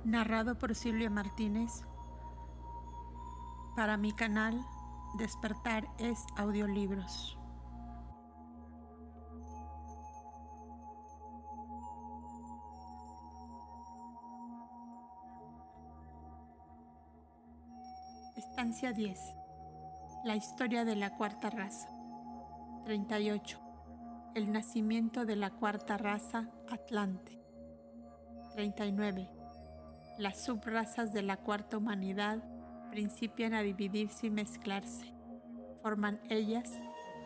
Narrado por Silvia Martínez para mi canal Despertar es Audiolibros. Estancia 10. La historia de la cuarta raza. 38. El nacimiento de la cuarta raza Atlante. 39. Las subrazas de la cuarta humanidad principian a dividirse y mezclarse. Forman ellas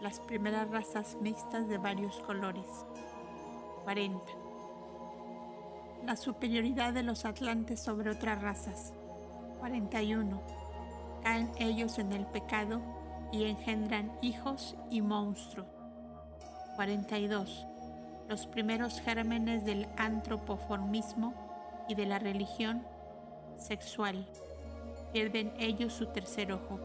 las primeras razas mixtas de varios colores. 40. La superioridad de los atlantes sobre otras razas. 41. Caen ellos en el pecado y engendran hijos y monstruos. 42. Los primeros gérmenes del antropoformismo y de la religión sexual. Pierden ellos su tercer ojo.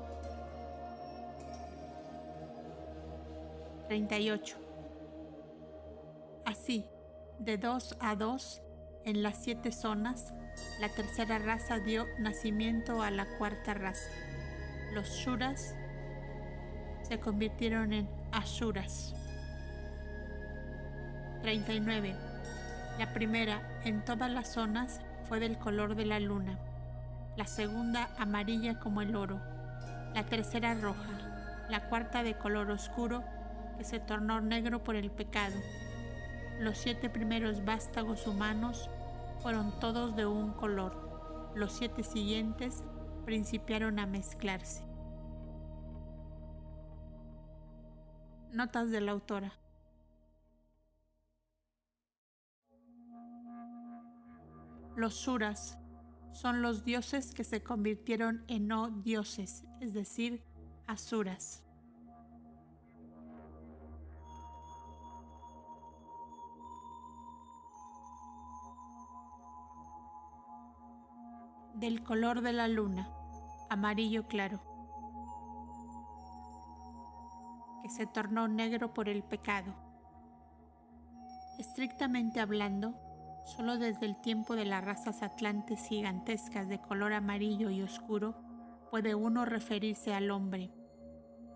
38. Así, de 2 a 2, en las 7 zonas, la tercera raza dio nacimiento a la cuarta raza. Los Shuras se convirtieron en Asuras. 39. La primera en todas las zonas fue del color de la luna, la segunda amarilla como el oro, la tercera roja, la cuarta de color oscuro que se tornó negro por el pecado. Los 7 primeros vástagos humanos fueron todos de un color, los 7 siguientes principiaron a mezclarse. Notas de la autora. Los Suras son los dioses que se convirtieron en no dioses, es decir, asuras. Del color de la luna, amarillo claro, que se tornó negro por el pecado. Estrictamente hablando, solo desde el tiempo de las razas atlantes gigantescas de color amarillo y oscuro puede uno referirse al hombre,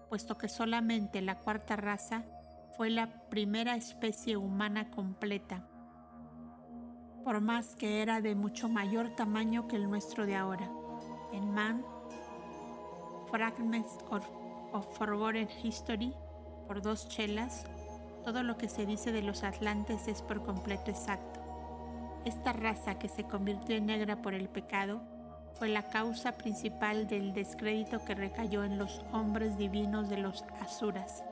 puesto que solamente la cuarta raza fue la primera especie humana completa, por más que era de mucho mayor tamaño que el nuestro de ahora. En Man, Fragments of Forgotten History, por 2 chelas, todo lo que se dice de los atlantes es por completo exacto. Esta raza que se convirtió en negra por el pecado fue la causa principal del descrédito que recayó en los hombres divinos de los asuras,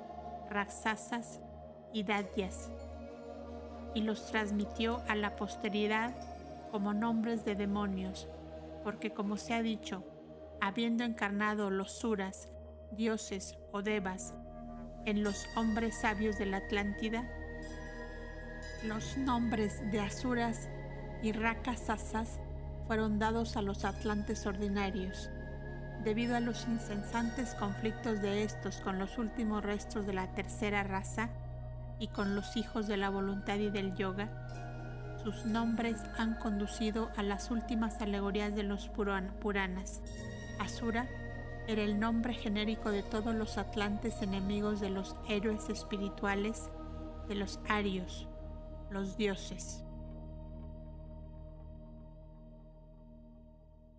raksasas y datyas, y los transmitió a la posteridad como nombres de demonios, porque como se ha dicho, habiendo encarnado los suras, dioses o devas, en los hombres sabios de la Atlántida, los nombres de asuras y rakasasas fueron dados a los atlantes ordinarios. Debido a los incesantes conflictos de estos con los últimos restos de la tercera raza y con los hijos de la voluntad y del yoga, sus nombres han conducido a las últimas alegorías de los Puranas. Asura era el nombre genérico de todos los atlantes enemigos de los héroes espirituales, de los arios, los dioses.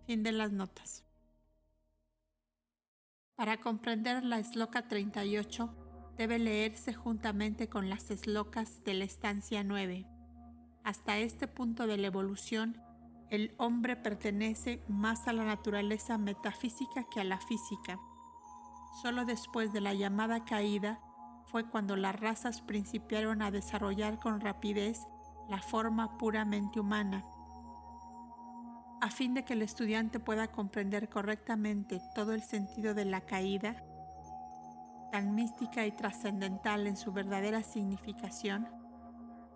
Fin de las notas. Para comprender la Sloka 38, debe leerse juntamente con las Slokas de la estancia 9. Hasta este punto de la evolución, el hombre pertenece más a la naturaleza metafísica que a la física. Solo después de la llamada caída fue cuando las razas principiaron a desarrollar con rapidez la forma puramente humana. A fin de que el estudiante pueda comprender correctamente todo el sentido de la caída, tan mística y trascendental en su verdadera significación,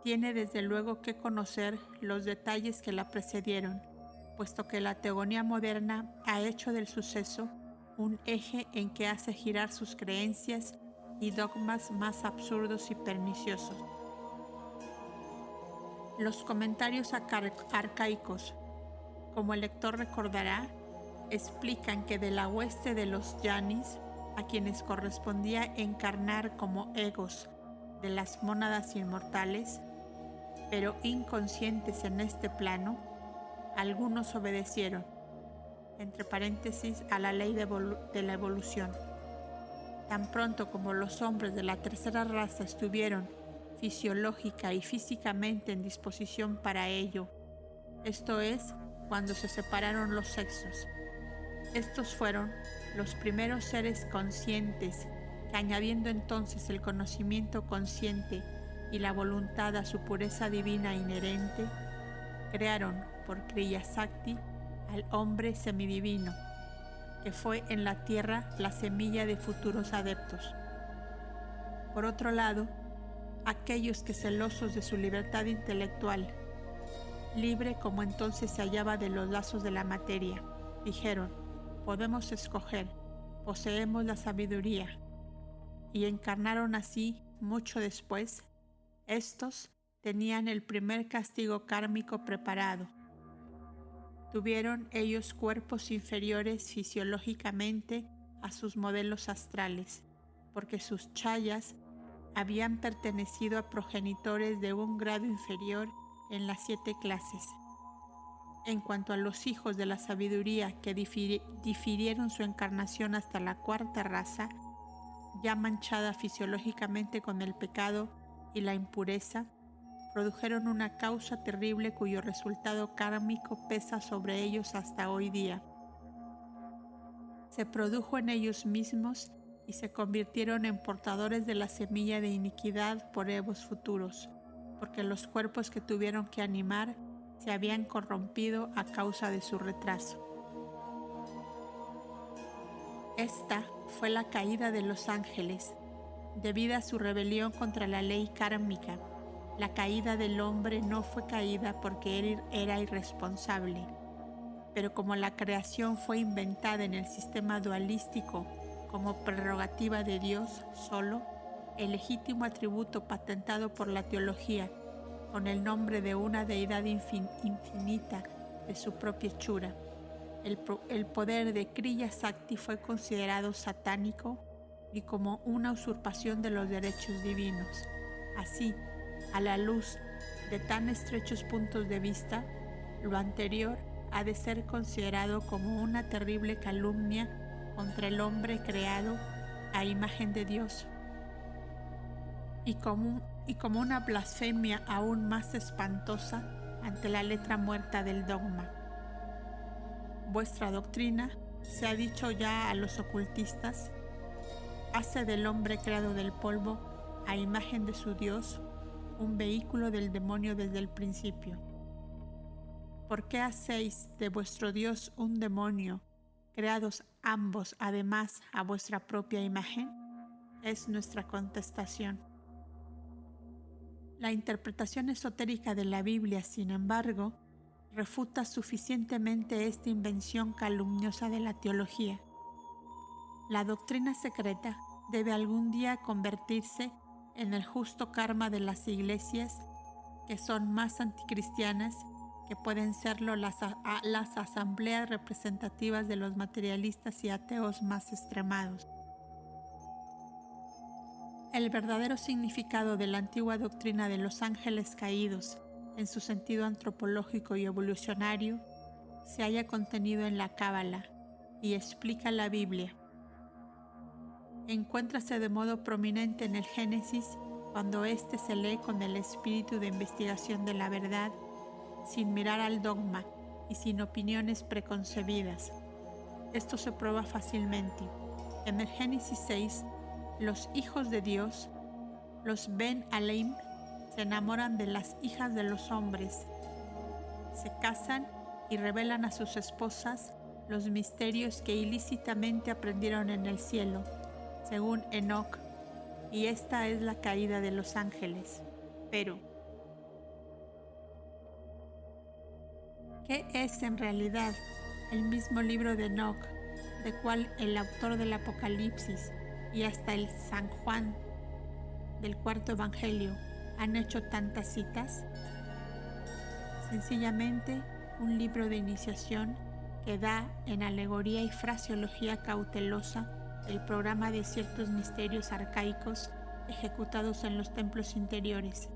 tiene desde luego que conocer los detalles que la precedieron, puesto que la teogonía moderna ha hecho del suceso un eje en que hace girar sus creencias y dogmas más absurdos y perniciosos. Los comentarios arcaicos Como el lector recordará, explican que de la hueste de los Yanis, a quienes correspondía encarnar como egos de las mónadas inmortales, pero inconscientes en este plano, algunos obedecieron, entre paréntesis, a la ley de la evolución. Tan pronto como los hombres de la tercera raza estuvieron fisiológica y físicamente en disposición para ello, esto es, cuando se separaron los sexos. Estos fueron los primeros seres conscientes que, añadiendo entonces el conocimiento consciente y la voluntad a su pureza divina inherente, crearon por Kriya Shakti al hombre semidivino, que fue en la tierra la semilla de futuros adeptos. Por otro lado, aquellos que, celosos de su libertad intelectual, libre como entonces se hallaba de los lazos de la materia, dijeron: podemos escoger, poseemos la sabiduría, y encarnaron así mucho después. Estos tenían el primer castigo kármico preparado. Tuvieron ellos cuerpos inferiores fisiológicamente a sus modelos astrales, porque sus chayas habían pertenecido a progenitores de un grado inferior en las 7 clases. En cuanto a los hijos de la sabiduría que difirieron su encarnación hasta la 4ª raza, ya manchada fisiológicamente con el pecado y la impureza, produjeron una causa terrible cuyo resultado kármico pesa sobre ellos hasta hoy día. Se produjo en ellos mismos y se convirtieron en portadores de la semilla de iniquidad por evos futuros, porque los cuerpos que tuvieron que animar se habían corrompido a causa de su retraso. Esta fue la caída de los ángeles, debido a su rebelión contra la ley kármica. La caída del hombre no fue caída porque él era irresponsable, pero como la creación fue inventada en el sistema dualístico como prerrogativa de Dios solo, el legítimo atributo patentado por la teología con el nombre de una deidad infinita de su propia hechura, el poder de Kriya Shakti fue considerado satánico y como una usurpación de los derechos divinos. Así, a la luz de tan estrechos puntos de vista, lo anterior ha de ser considerado como una terrible calumnia contra el hombre creado a imagen de Dios y como una blasfemia aún más espantosa ante la letra muerta del dogma. Vuestra doctrina, se ha dicho ya a los ocultistas, hace del hombre creado del polvo a imagen de su Dios un vehículo del demonio desde el principio. ¿Por qué hacéis de vuestro Dios un demonio, creados ambos además a vuestra propia imagen? Es nuestra contestación. La interpretación esotérica de la Biblia, sin embargo, refuta suficientemente esta invención calumniosa de la teología. La doctrina secreta debe algún día convertirse en el justo karma de las iglesias que son más anticristianas que pueden serlo las asambleas representativas de los materialistas y ateos más extremados. El verdadero significado de la antigua doctrina de los ángeles caídos, en su sentido antropológico y evolucionario, se halla contenido en la Cábala y explica la Biblia. Encuéntrase de modo prominente en el Génesis cuando éste se lee con el espíritu de investigación de la verdad, sin mirar al dogma y sin opiniones preconcebidas. Esto se prueba fácilmente. En el Génesis 6, los hijos de Dios, los Ben Aleim, se enamoran de las hijas de los hombres, se casan y revelan a sus esposas los misterios que ilícitamente aprendieron en el cielo, según Enoc, y esta es la caída de los ángeles. Pero, ¿qué es en realidad el mismo libro de Enoc, de cual el autor del Apocalipsis y hasta el San Juan del 4º Evangelio han hecho tantas citas? Sencillamente un libro de iniciación que da en alegoría y fraseología cautelosa el programa de ciertos misterios arcaicos ejecutados en los templos interiores.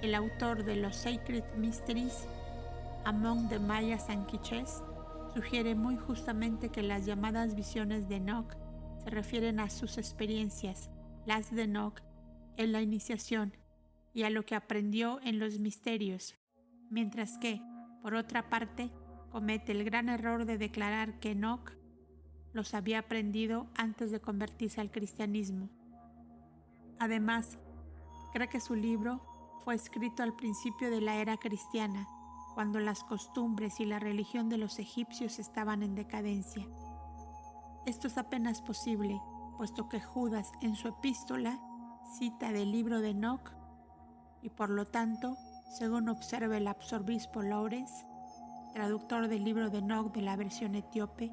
El autor de los Sacred Mysteries, Among the Mayas and Quichés, sugiere muy justamente que las llamadas visiones de Enoch se refieren a sus experiencias, las de Enoch, en la iniciación y a lo que aprendió en los misterios, mientras que, por otra parte, comete el gran error de declarar que Enoch los había aprendido antes de convertirse al cristianismo. Además, cree que su libro fue escrito al principio de la era cristiana, cuando las costumbres y la religión de los egipcios estaban en decadencia. Esto es apenas posible, puesto que Judas en su epístola cita del libro de Enoch y por lo tanto, según observa el arzobispo Lawrence, traductor del libro de Enoch de la versión etíope,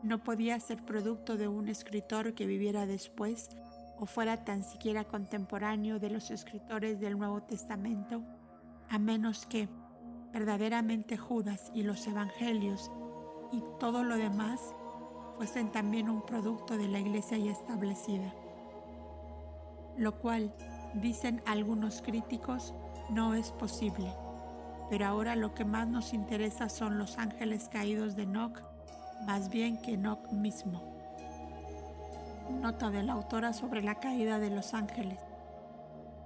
no podía ser producto de un escritor que viviera después o fuera tan siquiera contemporáneo de los escritores del Nuevo Testamento, a menos que verdaderamente Judas y los evangelios y todo lo demás fuesen también un producto de la iglesia ya establecida. Lo cual, dicen algunos críticos, no es posible. Pero ahora lo que más nos interesa son los ángeles caídos de Enoch, más bien que Enoch mismo. Nota de la autora sobre la caída de los ángeles.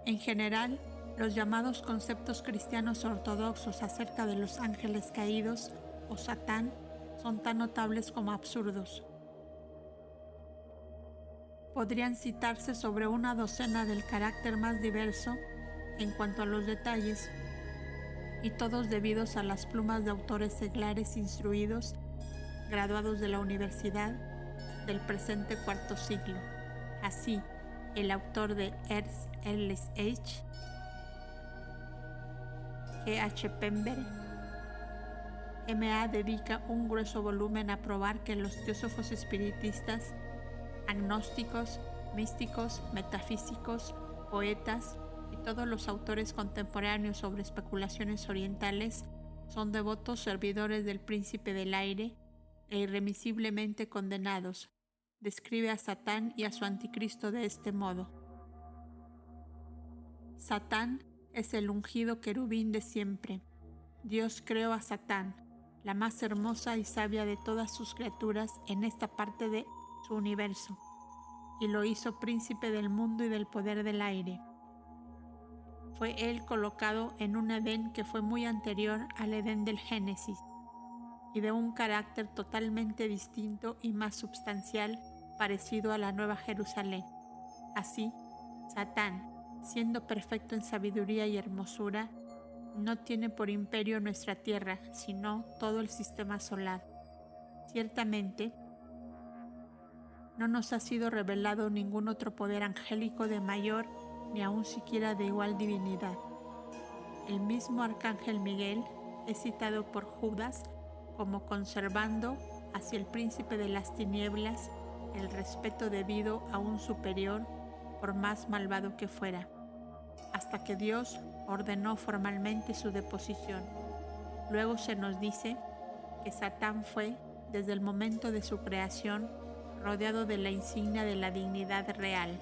En general, los llamados conceptos cristianos ortodoxos acerca de los ángeles caídos o Satán son tan notables como absurdos. Podrían citarse sobre una docena del carácter más diverso en cuanto a los detalles, y todos debidos a las plumas de autores seglares instruidos, graduados de la universidad del presente cuarto siglo. Así, el autor de Ernst Ellis H. G.H. Pember, M.A. dedica un grueso volumen a probar que los teósofos espiritistas, agnósticos, místicos, metafísicos, poetas y todos los autores contemporáneos sobre especulaciones orientales son devotos servidores del príncipe del aire e irremisiblemente condenados. Describe a Satán y a su anticristo de este modo. Satán es el ungido querubín de siempre. Dios creó a Satán, la más hermosa y sabia de todas sus criaturas en esta parte de su universo, y lo hizo príncipe del mundo y del poder del aire. Fue él colocado en un Edén que fue muy anterior al Edén del Génesis, y de un carácter totalmente distinto y más substancial, parecido a la Nueva Jerusalén. Así, Satán, siendo perfecto en sabiduría y hermosura, no tiene por imperio nuestra tierra, sino todo el sistema solar. Ciertamente, no nos ha sido revelado ningún otro poder angélico de mayor ni aun siquiera de igual divinidad. El mismo arcángel Miguel es citado por Judas como conservando hacia el príncipe de las tinieblas el respeto debido a un superior, por más malvado que fuera, hasta que Dios ordenó formalmente su deposición. Luego se nos dice que Satán fue, desde el momento de su creación, rodeado de la insignia de la dignidad real,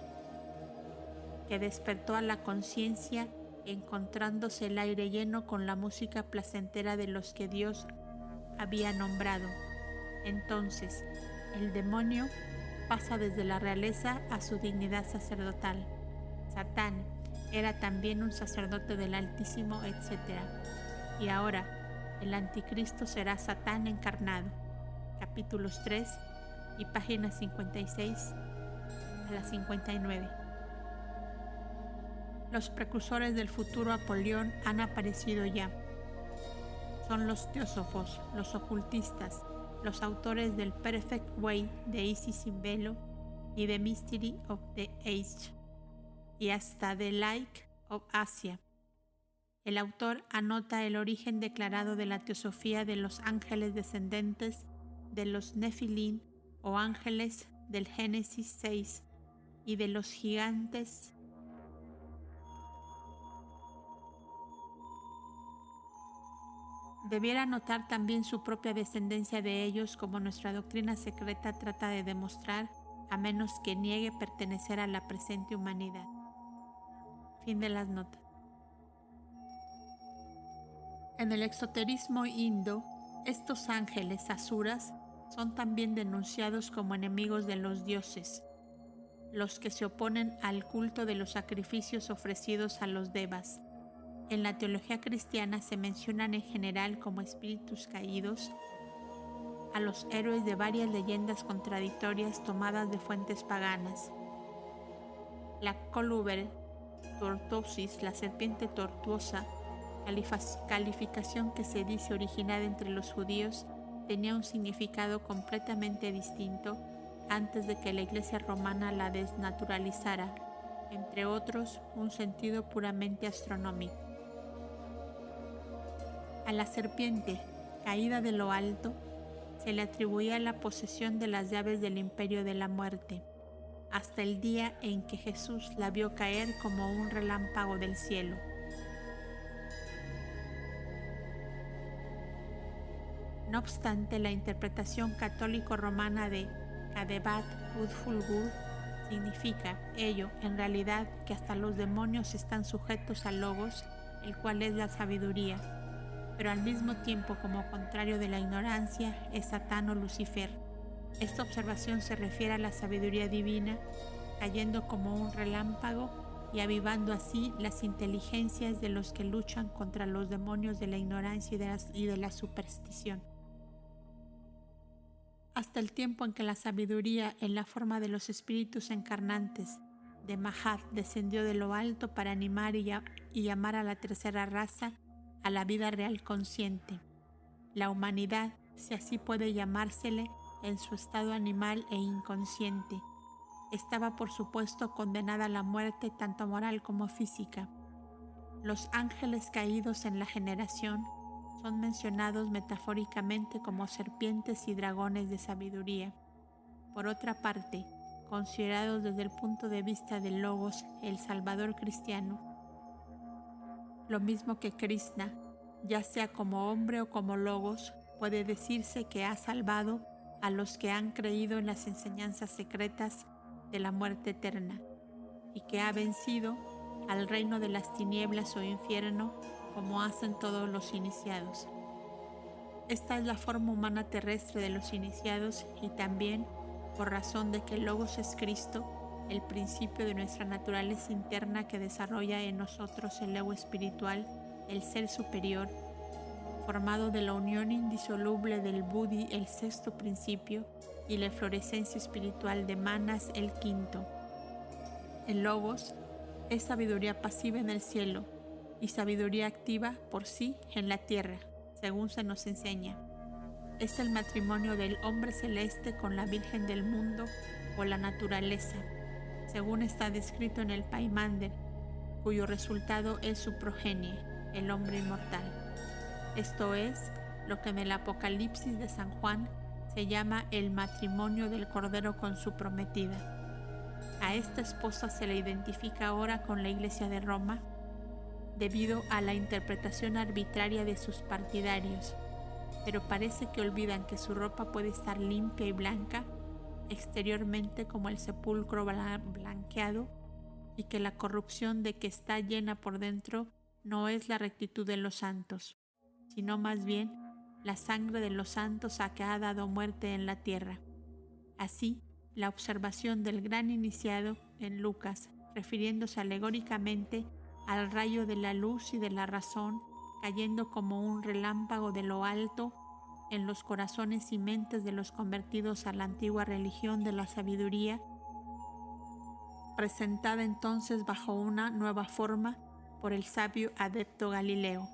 que despertó a la conciencia encontrándose el aire lleno con la música placentera de los que Dios había nombrado. Entonces, el demonio pasa desde la realeza a su dignidad sacerdotal. Satán era también un sacerdote del Altísimo, etc. Y ahora, el anticristo será Satán encarnado. Capítulos 3 y páginas 56 a la 59. Los precursores del futuro Apolión han aparecido ya. Son los teósofos, los ocultistas, los autores del Perfect Way de Isis sin velo y The Mystery of the Age, y hasta The Light of Asia. El autor anota el origen declarado de la teosofía de los ángeles descendentes de los Nefilim o ángeles del Génesis 6 y de los gigantes Debiera notar también su propia descendencia de ellos, como nuestra doctrina secreta trata de demostrar, a menos que niegue pertenecer a la presente humanidad. Fin de las notas. En el exoterismo indo, estos ángeles asuras son también denunciados como enemigos de los dioses, los que se oponen al culto de los sacrificios ofrecidos a los devas. En la teología cristiana se mencionan en general como espíritus caídos a los héroes de varias leyendas contradictorias tomadas de fuentes paganas. La Coluber tortosis, la serpiente tortuosa, calificación que se dice originada entre los judíos, tenía un significado completamente distinto antes de que la Iglesia romana la desnaturalizara, entre otros, un sentido puramente astronómico. A la serpiente, caída de lo alto, se le atribuía la posesión de las llaves del imperio de la muerte, hasta el día en que Jesús la vio caer como un relámpago del cielo. No obstante, la interpretación católico-romana de Cadebat ut fulgur significa ello, en realidad, que hasta los demonios están sujetos al logos, el cual es la sabiduría, pero al mismo tiempo, como contrario de la ignorancia, es Satán o Lucifer. Esta observación se refiere a la sabiduría divina, cayendo como un relámpago y avivando así las inteligencias de los que luchan contra los demonios de la ignorancia y de la superstición. Hasta el tiempo en que la sabiduría, en la forma de los espíritus encarnantes de Mahat, descendió de lo alto para animar y llamar a la tercera raza a la vida real consciente. La humanidad, si así puede llamársele, en su estado animal e inconsciente, estaba por supuesto condenada a la muerte tanto moral como física. Los ángeles caídos en la generación son mencionados metafóricamente como serpientes y dragones de sabiduría. Por otra parte, considerados desde el punto de vista del Logos, el Salvador cristiano, lo mismo que Krishna, ya sea como hombre o como Logos, puede decirse que ha salvado a los que han creído en las enseñanzas secretas de la muerte eterna y que ha vencido al reino de las tinieblas o infierno como hacen todos los iniciados. Esta es la forma humana terrestre de los iniciados y también, por razón de que el Logos es Cristo, el principio de nuestra naturaleza interna que desarrolla en nosotros el ego espiritual, el ser superior, formado de la unión indisoluble del Buddhi, el sexto principio, y la eflorescencia espiritual de Manas, el quinto. El Logos es sabiduría pasiva en el cielo y sabiduría activa por sí en la tierra, según se nos enseña. Es el matrimonio del hombre celeste con la Virgen del mundo o la naturaleza, según está descrito en el Paimander, cuyo resultado es su progenie, el hombre inmortal. Esto es lo que en el Apocalipsis de San Juan se llama el matrimonio del Cordero con su prometida. A esta esposa se le identifica ahora con la Iglesia de Roma, debido a la interpretación arbitraria de sus partidarios, pero parece que olvidan que su ropa puede estar limpia y blanca exteriormente como el sepulcro blanqueado y que la corrupción de que está llena por dentro no es la rectitud de los santos, sino más bien la sangre de los santos a que ha dado muerte en la tierra. Así, la observación del gran iniciado en Lucas, refiriéndose alegóricamente al rayo de la luz y de la razón, cayendo como un relámpago de lo alto en los corazones y mentes de los convertidos a la antigua religión de la sabiduría, presentada entonces bajo una nueva forma por el sabio adepto Galileo.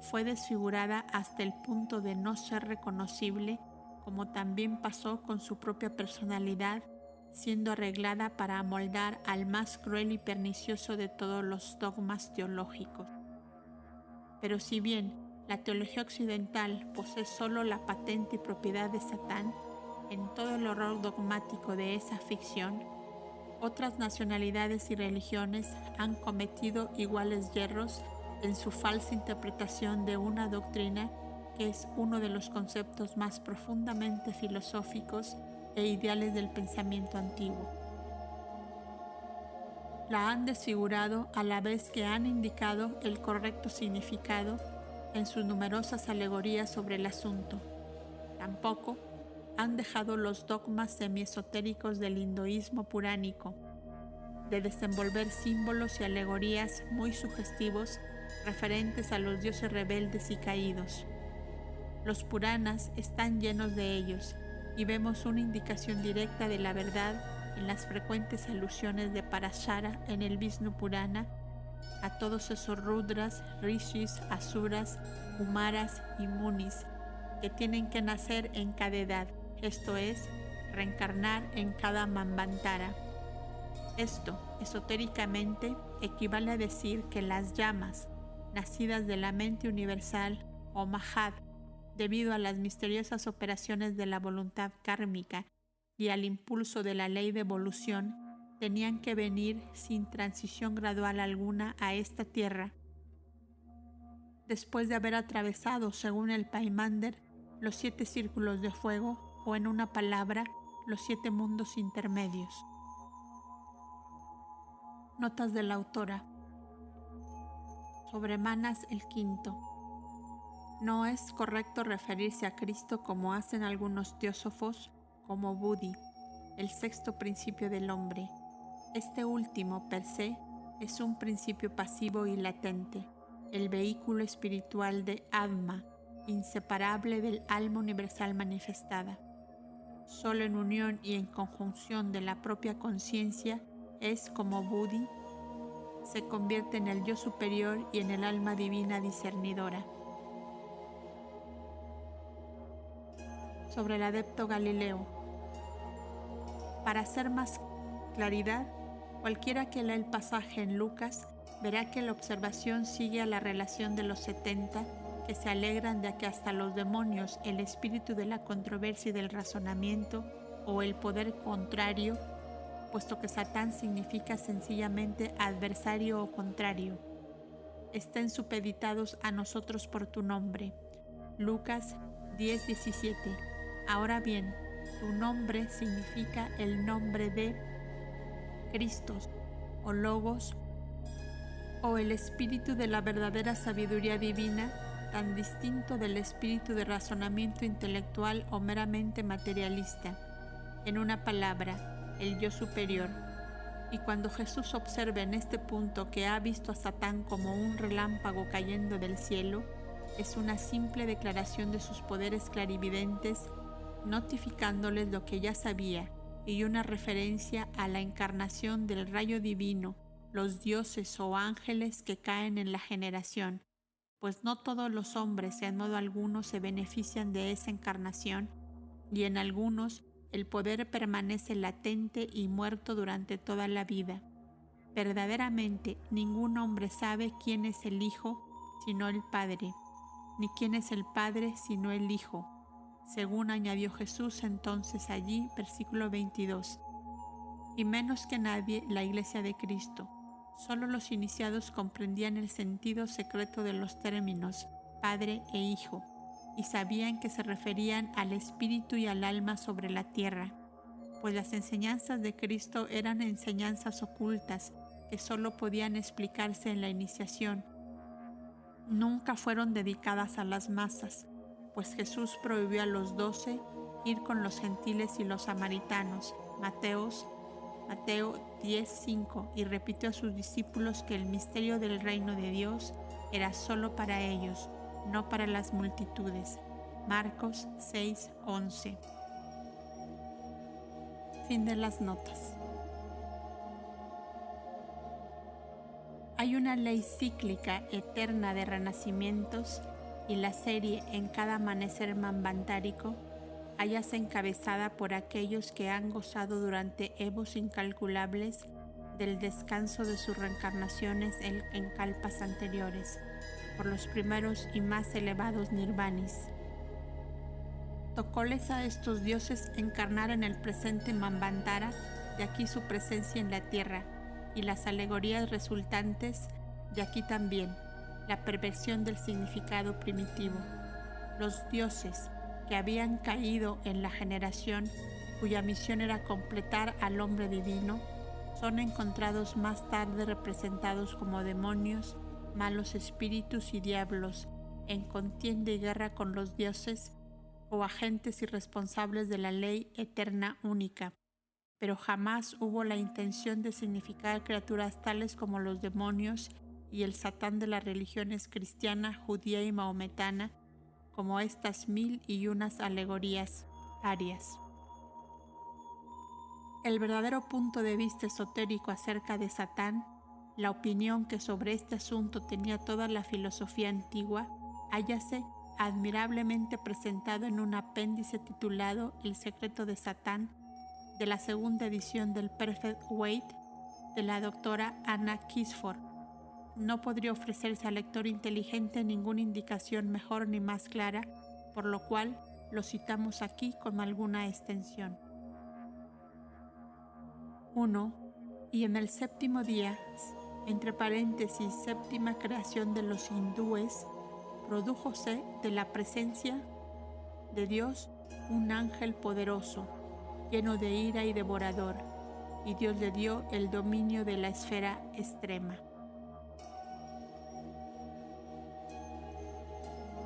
Fue desfigurada hasta el punto de no ser reconocible, como también pasó con su propia personalidad, siendo arreglada para amoldar al más cruel y pernicioso de todos los dogmas teológicos. Pero si bien la teología occidental posee solo la patente y propiedad de Satán, en todo el horror dogmático de esa ficción, otras nacionalidades y religiones han cometido iguales yerros en su falsa interpretación de una doctrina que es uno de los conceptos más profundamente filosóficos e ideales del pensamiento antiguo. La han desfigurado a la vez que han indicado el correcto significado en sus numerosas alegorías sobre el asunto. Tampoco han dejado los dogmas semiesotéricos del hinduismo puránico, de desenvolver símbolos y alegorías muy sugestivos referentes a los dioses rebeldes y caídos. Los Puranas están llenos de ellos y vemos una indicación directa de la verdad en las frecuentes alusiones de Parashara en el Vishnu Purana a todos esos Rudras, Rishis, Asuras, Kumaras y Munis que tienen que nacer en cada edad, esto es, reencarnar en cada Manvantara. Esto, esotéricamente, equivale a decir que las llamas, nacidas de la mente universal, o Mahad, debido a las misteriosas operaciones de la voluntad kármica y al impulso de la ley de evolución, tenían que venir sin transición gradual alguna a esta tierra, después de haber atravesado, según el Paimander, los 7 círculos de fuego, o en una palabra, los 7 mundos intermedios. Notas de la autora. Sobre Manas el quinto. No es correcto referirse a Cristo como hacen algunos teósofos, como Buddhi, el sexto principio del hombre. Este último, per se, es un principio pasivo y latente, el vehículo espiritual de Atma, inseparable del alma universal manifestada. Solo en unión y en conjunción de la propia conciencia es como Buddhi se convierte en el yo superior y en el alma divina discernidora. Sobre el adepto Galileo. Para hacer más claridad, cualquiera que lea el pasaje en Lucas verá que la observación sigue a la relación de los 70 que se alegran de que hasta los demonios, el espíritu de la controversia y del razonamiento, o el poder contrario, puesto que Satán significa sencillamente adversario o contrario, estén supeditados a nosotros por tu nombre. Lucas 10:17. Ahora bien, tu nombre significa el nombre de Cristo, o Logos, o el espíritu de la verdadera sabiduría divina, tan distinto del espíritu de razonamiento intelectual o meramente materialista. En una palabra, el yo superior. Y cuando Jesús observa en este punto que ha visto a Satán como un relámpago cayendo del cielo, es una simple declaración de sus poderes clarividentes, notificándoles lo que ya sabía, y una referencia a la encarnación del rayo divino, los dioses o ángeles que caen en la generación, pues no todos los hombres en modo alguno se benefician de esa encarnación, y en algunos el poder permanece latente y muerto durante toda la vida. Verdaderamente, ningún hombre sabe quién es el Hijo sino el Padre, ni quién es el Padre sino el Hijo, según añadió Jesús entonces allí, versículo 22. Y menos que nadie la Iglesia de Cristo. Solo los iniciados comprendían el sentido secreto de los términos Padre e Hijo, y sabían que se referían al espíritu y al alma sobre la tierra, pues las enseñanzas de Cristo eran enseñanzas ocultas que solo podían explicarse en la iniciación. Nunca fueron dedicadas a las masas, pues Jesús prohibió a los 12 ir con los gentiles y los samaritanos, Mateo 10:5, y repitió a sus discípulos que el misterio del reino de Dios era solo para ellos, no para las multitudes. Marcos 6:11. Fin de las notas. Hay una ley cíclica eterna de renacimientos, y la serie en cada amanecer manvantárico hállase encabezada por aquellos que han gozado durante evos incalculables del descanso de sus reencarnaciones en kalpas anteriores, por los primeros y más elevados nirvanis. Tocóles a estos dioses encarnar en el presente Manvantara, de aquí su presencia en la tierra, y las alegorías resultantes de aquí también, la perversión del significado primitivo. Los dioses que habían caído en la generación cuya misión era completar al hombre divino, son encontrados más tarde representados como demonios, malos espíritus y diablos, en contienda y guerra con los dioses o agentes irresponsables de la ley eterna única. Pero jamás hubo la intención de significar criaturas tales como los demonios y el Satán de las religiones cristiana, judía y maometana, como estas 1001 alegorías arias. El verdadero punto de vista esotérico acerca de Satán, la opinión que sobre este asunto tenía toda la filosofía antigua, hállase admirablemente presentado en un apéndice titulado El secreto de Satán, de la segunda edición del Perfect Weight de la doctora Anna Kisford. No podría ofrecerse al lector inteligente ninguna indicación mejor ni más clara, por lo cual lo citamos aquí con alguna extensión. 1. Y en el séptimo día, entre paréntesis, séptima creación de los hindúes, prodújose de la presencia de Dios un ángel poderoso, lleno de ira y devorador, y Dios le dio el dominio de la esfera extrema.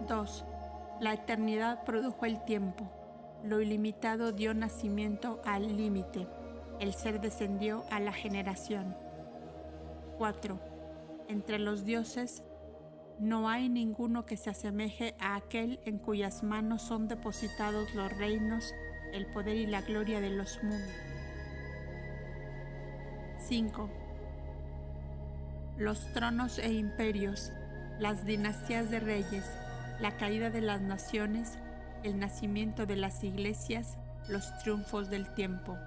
2. La eternidad produjo el tiempo, lo ilimitado dio nacimiento al límite, el ser descendió a la generación. 4. Entre los dioses no hay ninguno que se asemeje a aquel en cuyas manos son depositados los reinos, el poder y la gloria de los mundos. 5. Los tronos e imperios, las dinastías de reyes, la caída de las naciones, el nacimiento de las iglesias, los triunfos del tiempo.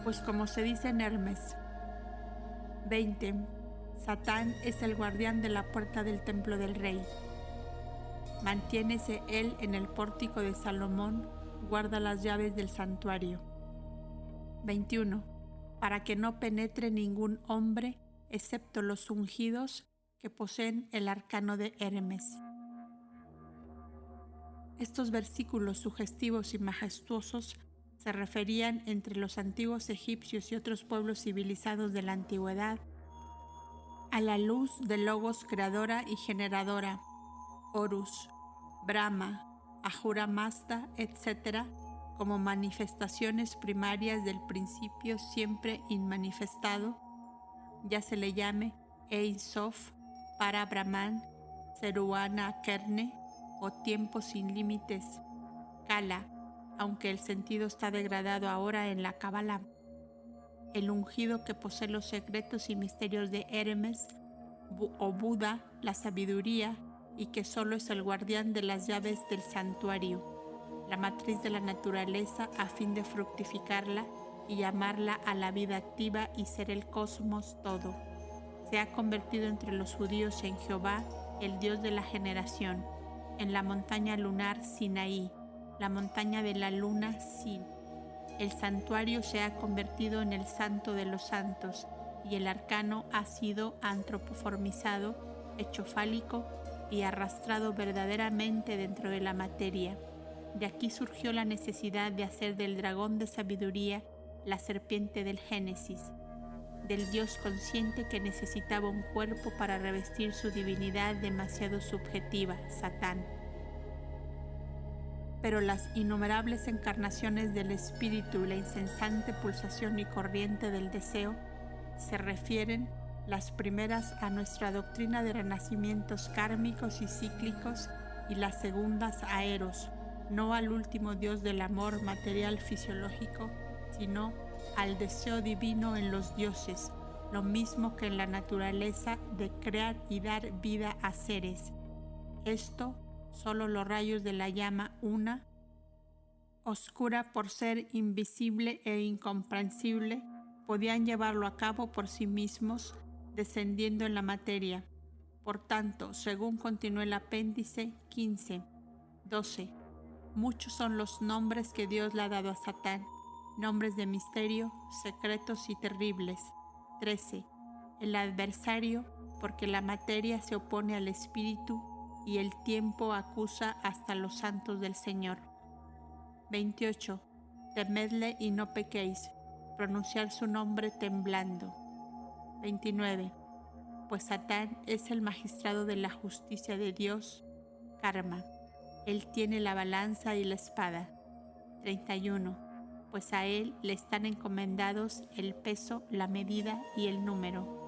Pues como se dice en Hermes. 20. Satán es el guardián de la puerta del templo del rey. Mantiénese él en el pórtico de Salomón, guarda las llaves del santuario. 21. Para que no penetre ningún hombre, excepto los ungidos que poseen el arcano de Hermes. Estos versículos sugestivos y majestuosos se referían entre los antiguos egipcios y otros pueblos civilizados de la antigüedad a la luz de Logos creadora y generadora, Horus, Brahma, Ahura Mazda, etc., como manifestaciones primarias del principio siempre inmanifestado, ya se le llame Ein Sof, Para Brahman, Seruana Kerne o tiempo sin límites, Kala, aunque el sentido está degradado ahora en la Kabbalah. El ungido que posee los secretos y misterios de Hermes o Buda, la sabiduría, y que solo es el guardián de las llaves del santuario, la matriz de la naturaleza a fin de fructificarla y llamarla a la vida activa y ser el cosmos todo. Se ha convertido entre los judíos en Jehová, el Dios de la generación, en la montaña lunar Sinaí, la montaña de la luna Sin. El santuario se ha convertido en el santo de los santos y el arcano ha sido antropoformizado, hecho fálico y arrastrado verdaderamente dentro de la materia. De aquí surgió la necesidad de hacer del dragón de sabiduría la serpiente del Génesis, del Dios consciente que necesitaba un cuerpo para revestir su divinidad demasiado subjetiva, Satán. Pero las innumerables encarnaciones del espíritu y la incesante pulsación y corriente del deseo se refieren las primeras a nuestra doctrina de renacimientos kármicos y cíclicos y las segundas a Eros, no al último dios del amor material fisiológico, sino al deseo divino en los dioses, lo mismo que en la naturaleza de crear y dar vida a seres. Esto solo los rayos de la llama una, oscura por ser invisible e incomprensible, podían llevarlo a cabo por sí mismos, descendiendo en la materia. Por tanto, según continúa el apéndice 15, 12, muchos son los nombres que Dios le ha dado a Satán, nombres de misterio, secretos y terribles. 13. El adversario porque la materia se opone al espíritu y el tiempo acusa hasta los santos del Señor. 28. Temedle y no pequéis, pronunciar su nombre temblando. 29. Pues Satán es el magistrado de la justicia de Dios, Karma. Él tiene la balanza y la espada. 31. Pues a él le están encomendados el peso, la medida y el número.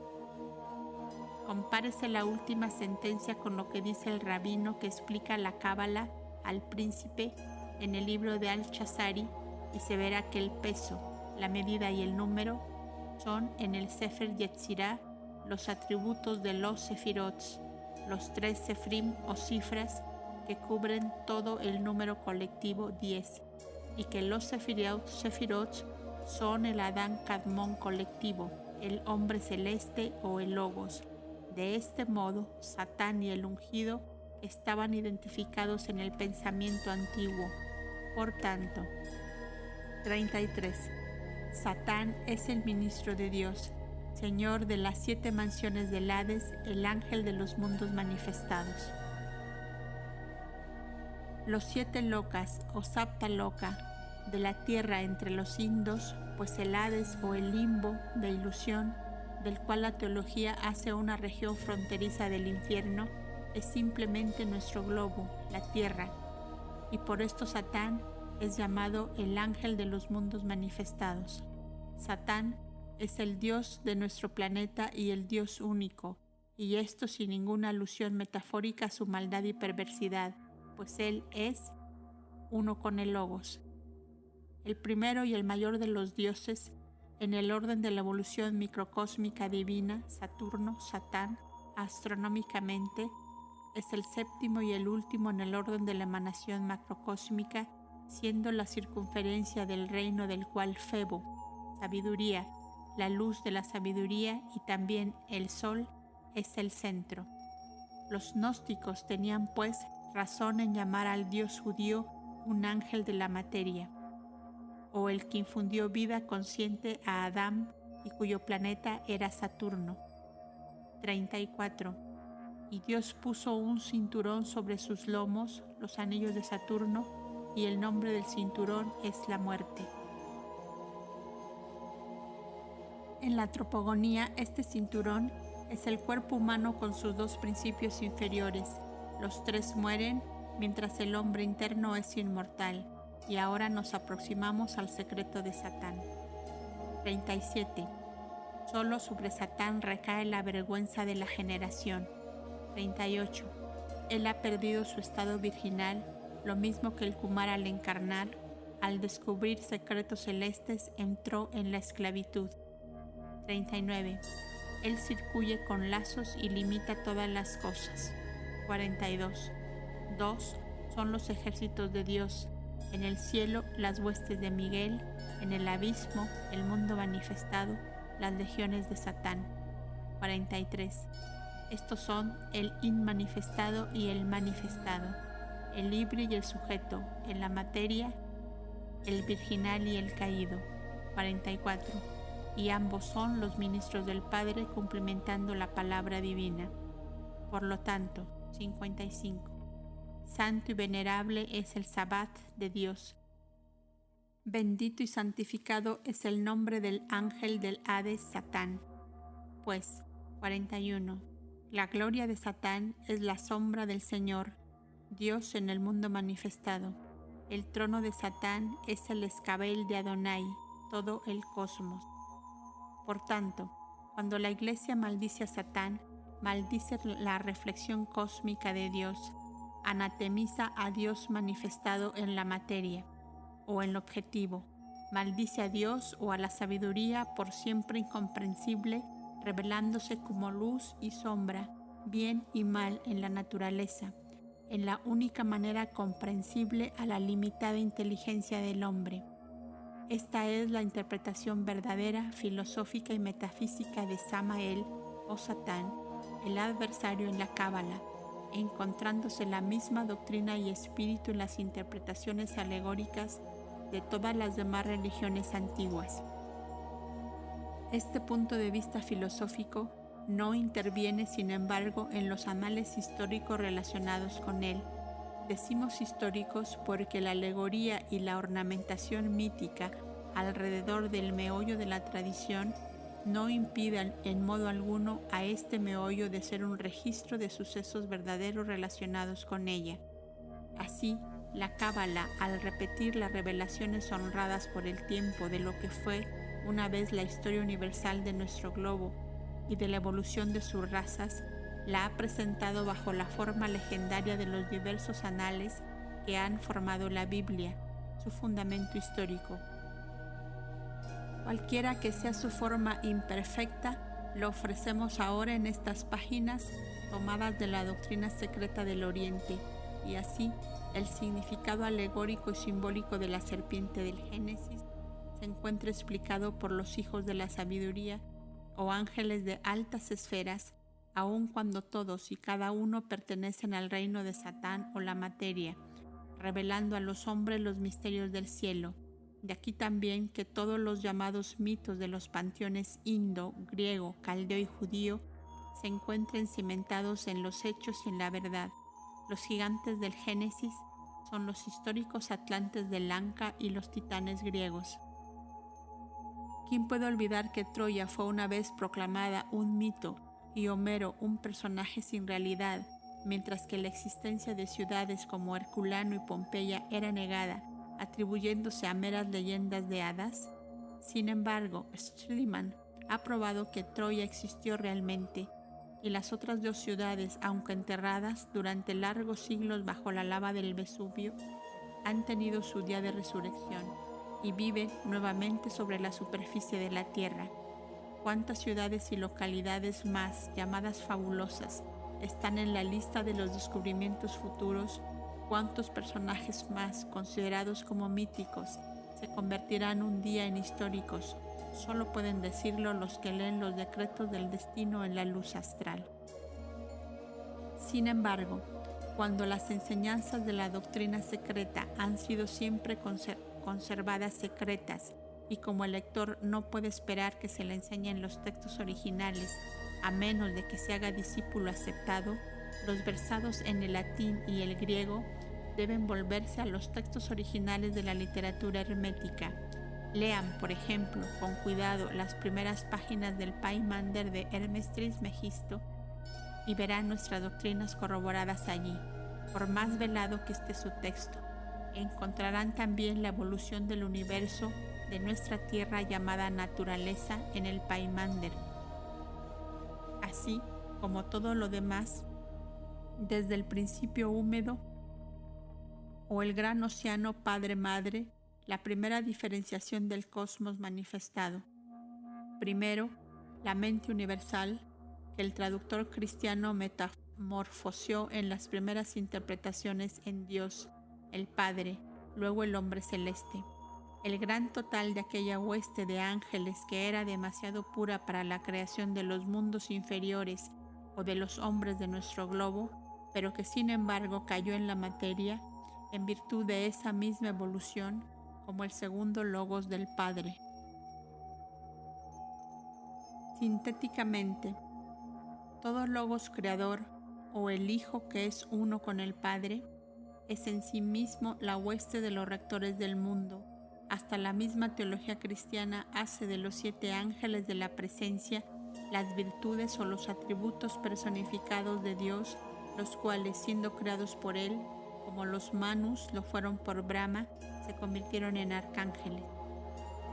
Compárese la última sentencia con lo que dice el rabino que explica la cábala al príncipe en el libro de Al-Chazari y se verá que el peso, la medida y el número son en el Sefer Yetzirah los atributos de los Sefirots, los 3 Sefrim o cifras que cubren todo el número colectivo 10, y que los Sefirot son el Adán Kadmon colectivo, el hombre celeste o el Logos. De este modo, Satán y el ungido estaban identificados en el pensamiento antiguo. Por tanto, 33. Satán es el ministro de Dios, Señor de las 7 mansiones del Hades, el ángel de los mundos manifestados. Los 7 lokas o sapta loka de la tierra entre los indos, pues el Hades o el limbo de ilusión, del cual la teología hace una región fronteriza del infierno, es simplemente nuestro globo, la tierra, y por esto Satán es llamado el ángel de los mundos manifestados. Satán es el Dios de nuestro planeta y el Dios único, y esto sin ninguna alusión metafórica a su maldad y perversidad, pues él es uno con el Logos. El primero y el mayor de los dioses, en el orden de la evolución microcósmica divina, Saturno, Satán, astronómicamente, es el séptimo y el último en el orden de la emanación macrocósmica, siendo la circunferencia del reino del cual Febo, sabiduría, la luz de la sabiduría y también el sol, es el centro. Los gnósticos tenían pues razón en llamar al Dios judío un ángel de la materia, o el que infundió vida consciente a Adán y cuyo planeta era Saturno. 34. Y Dios puso un cinturón sobre sus lomos, los anillos de Saturno, y el nombre del cinturón es la muerte. En la antropogonía, este cinturón es el cuerpo humano con sus 2 principios inferiores. Los 3 mueren, mientras el hombre interno es inmortal. Y ahora nos aproximamos al secreto de Satán. 37. Solo sobre Satán recae la vergüenza de la generación. 38. Él ha perdido su estado virginal, lo mismo que el Kumar al encarnar, al descubrir secretos celestes, entró en la esclavitud. 39. Él circuye con lazos y limita todas las cosas. 42. 2 son los ejércitos de Dios. En el cielo, las huestes de Miguel, en el abismo, el mundo manifestado, las legiones de Satán. 43. Estos son el inmanifestado y el manifestado, el libre y el sujeto, en la materia, el virginal y el caído. 44. Y ambos son los ministros del Padre cumplimentando la palabra divina. Por lo tanto, 55. Santo y venerable es el Sabbat de Dios. Bendito y santificado es el nombre del ángel del Hades, Satán. Pues, 41. La gloria de Satán es la sombra del Señor, Dios en el mundo manifestado. El trono de Satán es el escabel de Adonai, todo el cosmos. Por tanto, cuando la Iglesia maldice a Satán, maldice la reflexión cósmica de Dios, anatemiza a Dios manifestado en la materia o en el objetivo, maldice a Dios o a la sabiduría por siempre incomprensible, revelándose como luz y sombra, bien y mal en la naturaleza, en la única manera comprensible a la limitada inteligencia del hombre. Esta es la interpretación verdadera, filosófica y metafísica de Samael o Satán, el adversario en la Cábala, encontrándose la misma doctrina y espíritu en las interpretaciones alegóricas de todas las demás religiones antiguas. Este punto de vista filosófico No interviene, sin embargo, en los anales históricos relacionados con él. Decimos históricos porque la alegoría y la ornamentación mítica alrededor del meollo de la tradición no impidan en modo alguno a este meollo de ser un registro de sucesos verdaderos relacionados con ella. Así, la Cábala, al repetir las revelaciones honradas por el tiempo de lo que fue una vez la historia universal de nuestro globo y de la evolución de sus razas, la ha presentado bajo la forma legendaria de los diversos anales que han formado la Biblia, su fundamento histórico. Cualquiera que sea su forma imperfecta, lo ofrecemos ahora en estas páginas tomadas de la doctrina secreta del Oriente, y así el significado alegórico y simbólico de la serpiente del Génesis se encuentra explicado por los hijos de la sabiduría o ángeles de altas esferas, aun cuando todos y cada uno pertenecen al reino de Satán o la materia, revelando a los hombres los misterios del cielo. De aquí también que todos los llamados mitos de los panteones indo, griego, caldeo y judío se encuentren cimentados en los hechos y en la verdad. Los gigantes del Génesis son los históricos atlantes del Lanka y los titanes griegos. ¿Quién puede olvidar que Troya fue una vez proclamada un mito y Homero un personaje sin realidad, mientras que la existencia de ciudades como Herculano y Pompeya era negada, atribuyéndose a meras leyendas de hadas? Sin embargo, Schliemann ha probado que Troya existió realmente, y las otras dos ciudades, aunque enterradas durante largos siglos bajo la lava del Vesubio, han tenido su día de resurrección y viven nuevamente sobre la superficie de la tierra. ¿Cuántas ciudades y localidades más, llamadas fabulosas, están en la lista de los descubrimientos futuros? ¿Cuántos personajes más, considerados como míticos, se convertirán un día en históricos? Solo pueden decirlo los que leen los decretos del destino en la luz astral. Sin embargo, cuando las enseñanzas de la doctrina secreta han sido siempre conservadas secretas, y como el lector no puede esperar que se le enseñen los textos originales a menos de que se haga discípulo aceptado, los versados en el latín y el griego deben volverse a los textos originales de la literatura hermética. Lean, por ejemplo, con cuidado las primeras páginas del Pymander de Hermes Trismegisto y verán nuestras doctrinas corroboradas allí, por más velado que esté su texto. Encontrarán también la evolución del universo de nuestra tierra llamada naturaleza en el Pymander, así como todo lo demás, desde el principio húmedo o el gran océano Padre-Madre, la primera diferenciación del cosmos manifestado. Primero, la mente universal, que el traductor cristiano metamorfoseó en las primeras interpretaciones en Dios, el Padre, luego el hombre celeste. El gran total de aquella hueste de ángeles que era demasiado pura para la creación de los mundos inferiores o de los hombres de nuestro globo, pero que sin embargo cayó en la materia en virtud de esa misma evolución como el segundo logos del Padre. Sintéticamente, todo logos creador o el Hijo que es uno con el Padre es en sí mismo la hueste de los rectores del mundo. Hasta la misma teología cristiana hace de los 7 ángeles de la presencia las virtudes o los atributos personificados de Dios, los cuales, siendo creados por Él, como los Manus lo fueron por Brahma, se convirtieron en arcángeles.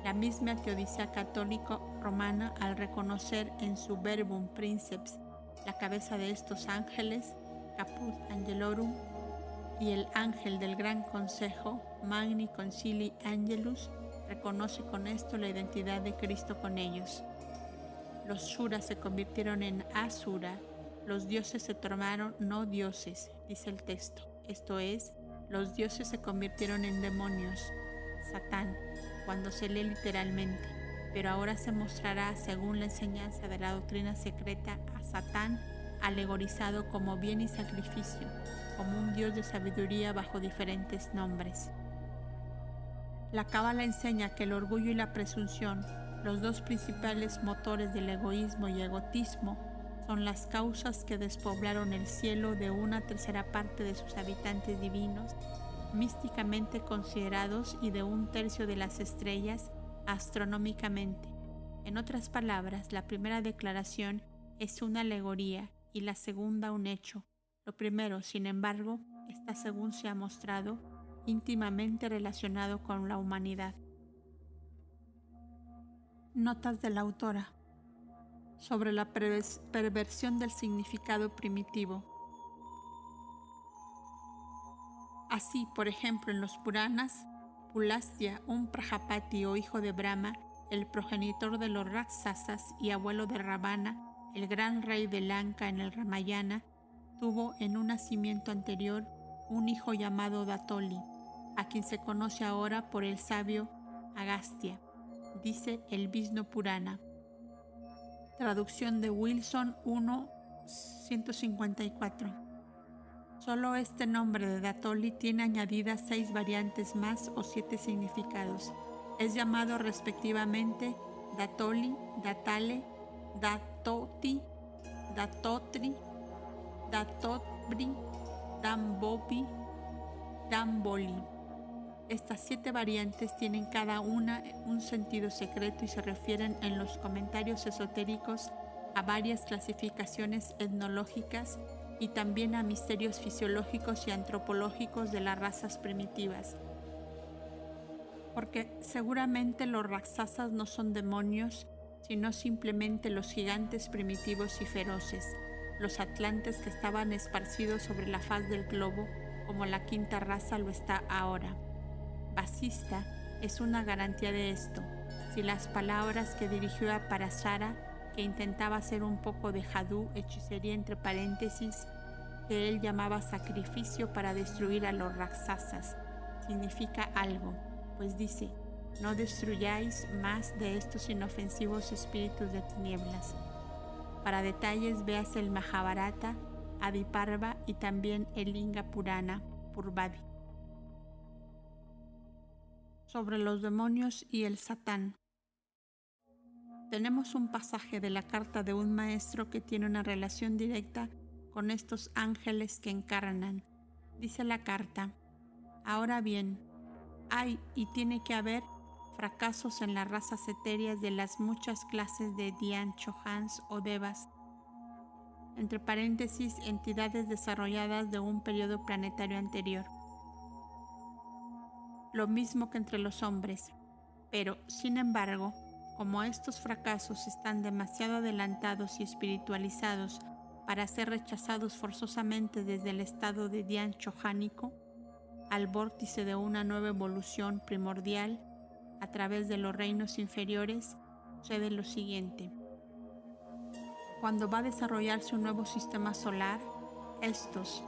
La misma teodicea católico-romana, al reconocer en su Verbum Princeps la cabeza de estos ángeles, Caput Angelorum, y el ángel del Gran Consejo, Magni Concili Angelus, reconoce con esto la identidad de Cristo con ellos. Los Shuras se convirtieron en Asura, los dioses se tornaron no dioses, dice el texto. Esto es, los dioses se convirtieron en demonios, Satán, cuando se lee literalmente, pero ahora se mostrará, según la enseñanza de la doctrina secreta, a Satán alegorizado como bien y sacrificio, como un dios de sabiduría bajo diferentes nombres. La Cábala enseña que el orgullo y la presunción, los dos principales motores del egoísmo y egotismo, son las causas que despoblaron el cielo de una tercera parte de sus habitantes divinos, místicamente considerados, y de un tercio de las estrellas, astronómicamente. En otras palabras, la primera declaración es una alegoría y la segunda un hecho. Lo primero, sin embargo, está, según se ha mostrado, íntimamente relacionado con la humanidad. Notas de la autora sobre la perversión del significado primitivo. Así, por ejemplo, en los Puranas, Pulastya, un Prajapati o hijo de Brahma, el progenitor de los Raksasas y abuelo de Ravana, el gran rey de Lanka en el Ramayana, tuvo en un nacimiento anterior un hijo llamado Datoli, a quien se conoce ahora por el sabio Agastya, dice el Vishnu Purana. Traducción de Wilson 1:154. Solo este nombre de Datoli tiene añadidas 6 variantes más o 7 significados. Es llamado respectivamente Datoli, Datale, Datoti, Datotri, Datotbri, Dambobi, Damboli. Estas 7 variantes tienen cada una un sentido secreto y se refieren en los comentarios esotéricos a varias clasificaciones etnológicas y también a misterios fisiológicos y antropológicos de las razas primitivas. Porque seguramente los Raksasas no son demonios, sino simplemente los gigantes primitivos y feroces, los atlantes que estaban esparcidos sobre la faz del globo, como la quinta raza lo está ahora. Vasista es una garantía de esto. Si las palabras que dirigió a Parashara, que intentaba hacer un poco de jadú, hechicería entre paréntesis, que él llamaba sacrificio para destruir a los Raksasas, significa algo, pues dice: no destruyáis más de estos inofensivos espíritus de tinieblas. Para detalles véase el Mahabharata, Adiparva y también el Linga Purana, Purvadi. Sobre los demonios y el Satán. Tenemos un pasaje de la carta de un maestro que tiene una relación directa con estos ángeles que encarnan. Dice la carta: ahora bien, hay y tiene que haber fracasos en las razas etéreas de las muchas clases de Dhyan, Chohans o Devas, entre paréntesis, entidades desarrolladas de un periodo planetario anterior. Lo mismo que entre los hombres, pero, sin embargo, como estos fracasos están demasiado adelantados y espiritualizados para ser rechazados forzosamente desde el estado de Dhyan chohánico al vórtice de una nueva evolución primordial a través de los reinos inferiores, sucede lo siguiente. Cuando va a desarrollarse un nuevo sistema solar, estos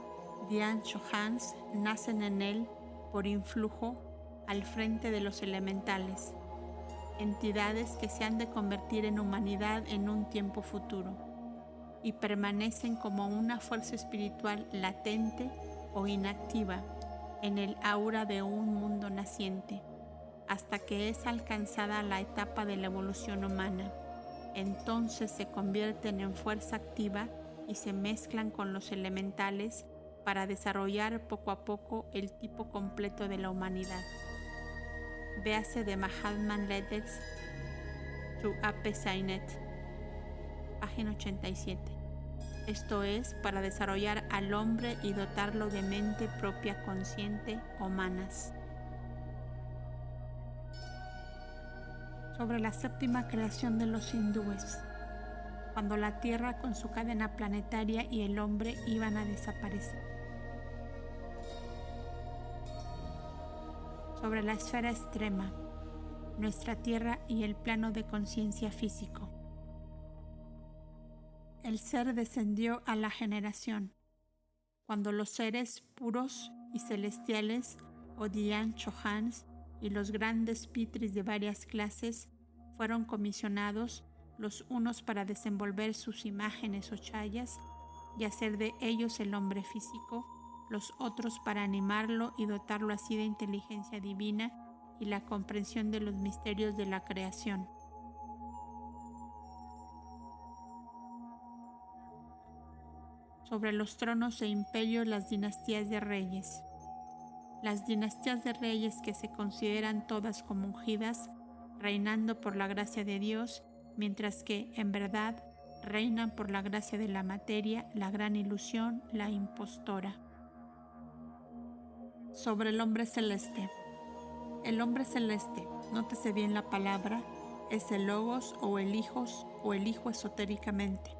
Dhyan chohans nacen en él por influjo al frente de los elementales, entidades que se han de convertir en humanidad en un tiempo futuro, y permanecen como una fuerza espiritual latente o inactiva en el aura de un mundo naciente, hasta que es alcanzada la etapa de la evolución humana. Entonces se convierten en fuerza activa y se mezclan con los elementales para desarrollar poco a poco el tipo completo de la humanidad. Véase de Mahatman Letters to Ape Sainet, página 87. Esto es, para desarrollar al hombre y dotarlo de mente propia consciente o manas. Sobre la séptima creación de los hindúes, cuando la Tierra con su cadena planetaria y el hombre iban a desaparecer. Sobre la esfera extrema, nuestra Tierra y el plano de conciencia físico. El ser descendió a la generación, cuando los seres puros y celestiales, o Dhyan Chohans, y los grandes pitris de varias clases fueron comisionados, los unos para desenvolver sus imágenes o chayas y hacer de ellos el hombre físico, los otros para animarlo y dotarlo así de inteligencia divina y la comprensión de los misterios de la creación. Sobre los tronos e imperios las dinastías de reyes. Las dinastías de reyes que se consideran todas como ungidas, reinando por la gracia de Dios, mientras que, en verdad, reinan por la gracia de la materia, la gran ilusión, la impostora. Sobre el hombre celeste. El hombre celeste, nótese bien la palabra, es el logos o el hijo esotéricamente.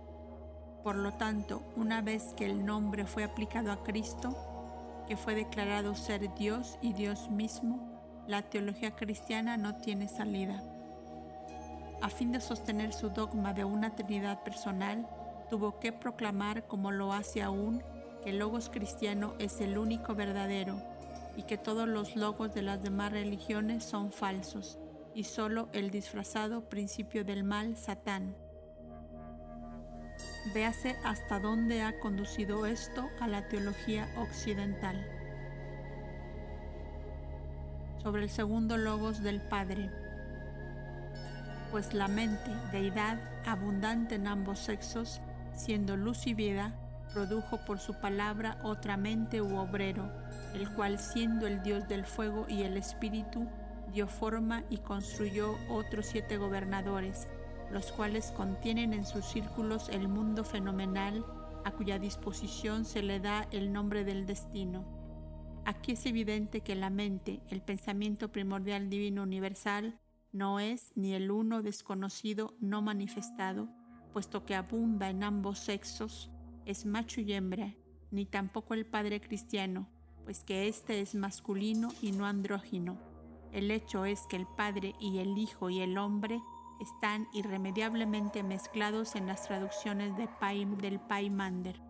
Por lo tanto, una vez que el nombre fue aplicado a Cristo, que fue declarado ser Dios y Dios mismo, la teología cristiana no tiene salida. A fin de sostener su dogma de una Trinidad personal, tuvo que proclamar, como lo hace aún, que el logos cristiano es el único verdadero y que todos los logos de las demás religiones son falsos y solo el disfrazado principio del mal, Satán. Véase hasta dónde ha conducido esto a la teología occidental. Sobre el segundo logos del Padre. Pues la mente, deidad, abundante en ambos sexos, siendo luz y vida, produjo por su palabra otra mente u obrero, el cual, siendo el Dios del fuego y el espíritu, dio forma y construyó otros 7 gobernadores, los cuales contienen en sus círculos el mundo fenomenal, a cuya disposición se le da el nombre del destino. Aquí es evidente que la mente, el pensamiento primordial divino universal, no es ni el uno desconocido no manifestado, puesto que abunda en ambos sexos, es macho y hembra, ni tampoco el Padre cristiano, pues que éste es masculino y no andrógino. El hecho es que el Padre y el Hijo y el hombre están irremediablemente mezclados en las traducciones del Pymander.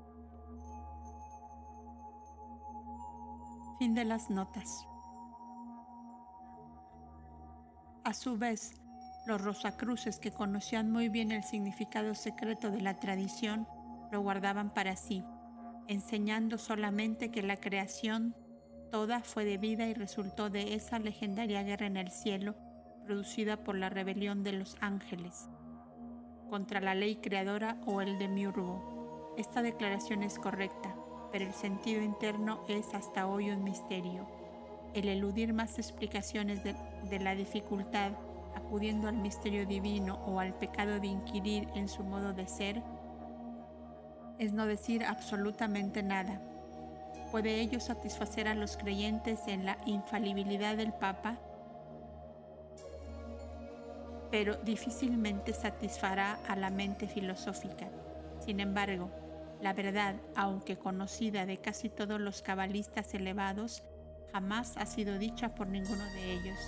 Fin de las notas. A su vez, los Rosacruces, que conocían muy bien el significado secreto de la tradición, lo guardaban para sí, enseñando solamente que la creación toda fue debida y resultó de esa legendaria guerra en el cielo producida por la rebelión de los ángeles contra la ley creadora o el demiurgo. Esta declaración es correcta, pero el sentido interno es hasta hoy un misterio. El eludir más explicaciones de la dificultad, acudiendo al misterio divino o al pecado de inquirir en su modo de ser, es no decir absolutamente nada. ¿Puede ello satisfacer a los creyentes en la infalibilidad del Papa? Pero difícilmente satisfará a la mente filosófica. Sin embargo, la verdad, aunque conocida de casi todos los cabalistas elevados, jamás ha sido dicha por ninguno de ellos.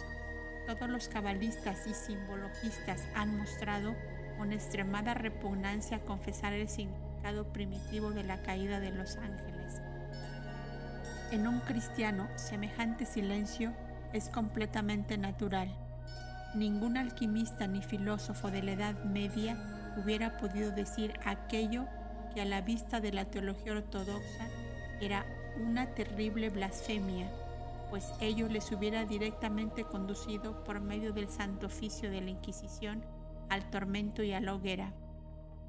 Todos los cabalistas y simbologistas han mostrado una extremada repugnancia a confesar el significado primitivo de la caída de los ángeles. En un cristiano, semejante silencio es completamente natural. Ningún alquimista ni filósofo de la Edad Media hubiera podido decir aquello que a la vista de la teología ortodoxa era una terrible blasfemia, pues ello les hubiera directamente conducido por medio del santo oficio de la Inquisición al tormento y a la hoguera.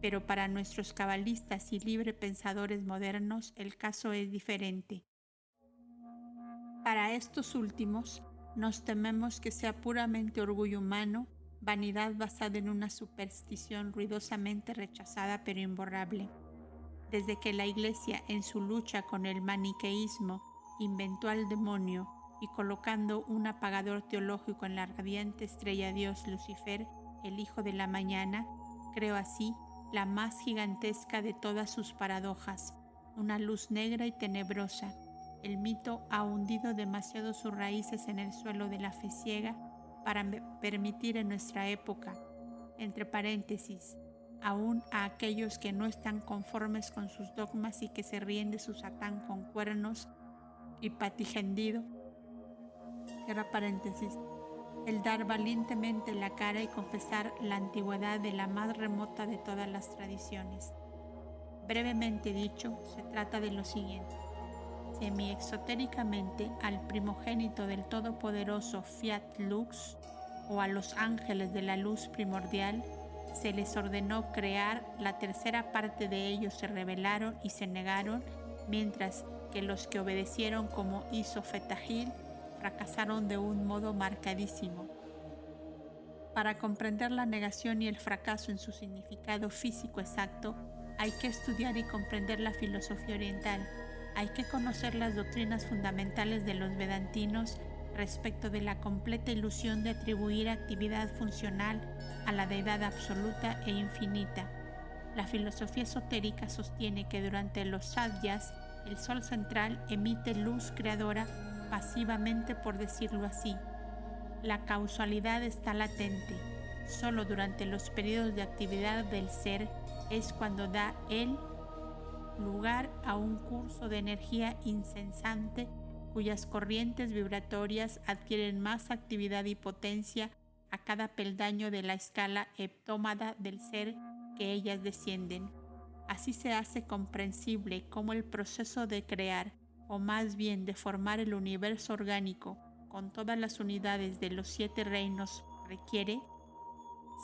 Pero para nuestros cabalistas y librepensadores modernos el caso es diferente. Para estos últimos, nos tememos que sea puramente orgullo humano, vanidad basada en una superstición ruidosamente rechazada pero imborrable. Desde que la Iglesia, en su lucha con el maniqueísmo, inventó al demonio y colocando un apagador teológico en la radiante estrella Dios Lucifer, el hijo de la mañana, creó así la más gigantesca de todas sus paradojas, una luz negra y tenebrosa. El mito ha hundido demasiado sus raíces en el suelo de la fe ciega para permitir en nuestra época, entre paréntesis, aún a aquellos que no están conformes con sus dogmas y que se ríen de su Satán con cuernos y patigendido, cierra paréntesis, el dar valientemente la cara y confesar la antigüedad de la más remota de todas las tradiciones. Brevemente dicho, se trata de lo siguiente. Semi-exotéricamente al primogénito del todopoderoso Fiat Lux o a los ángeles de la luz primordial se les ordenó crear, la tercera parte de ellos se rebelaron y se negaron, mientras que los que obedecieron, como hizo Fetahil, fracasaron de un modo marcadísimo. Para comprender la negación y el fracaso en su significado físico exacto, hay que estudiar y comprender la filosofía oriental. Hay que conocer las doctrinas fundamentales de los vedantinos respecto de la completa ilusión de atribuir actividad funcional a la deidad absoluta e infinita. La filosofía esotérica sostiene que durante los sadhyas el sol central emite luz creadora pasivamente, por decirlo así. La causalidad está latente. Solo durante los periodos de actividad del ser es cuando da él lugar a un curso de energía incesante cuyas corrientes vibratorias adquieren más actividad y potencia a cada peldaño de la escala heptómada del ser que ellas descienden. Así se hace comprensible cómo el proceso de crear, o más bien de formar el universo orgánico con todas las unidades de los 7 reinos, requiere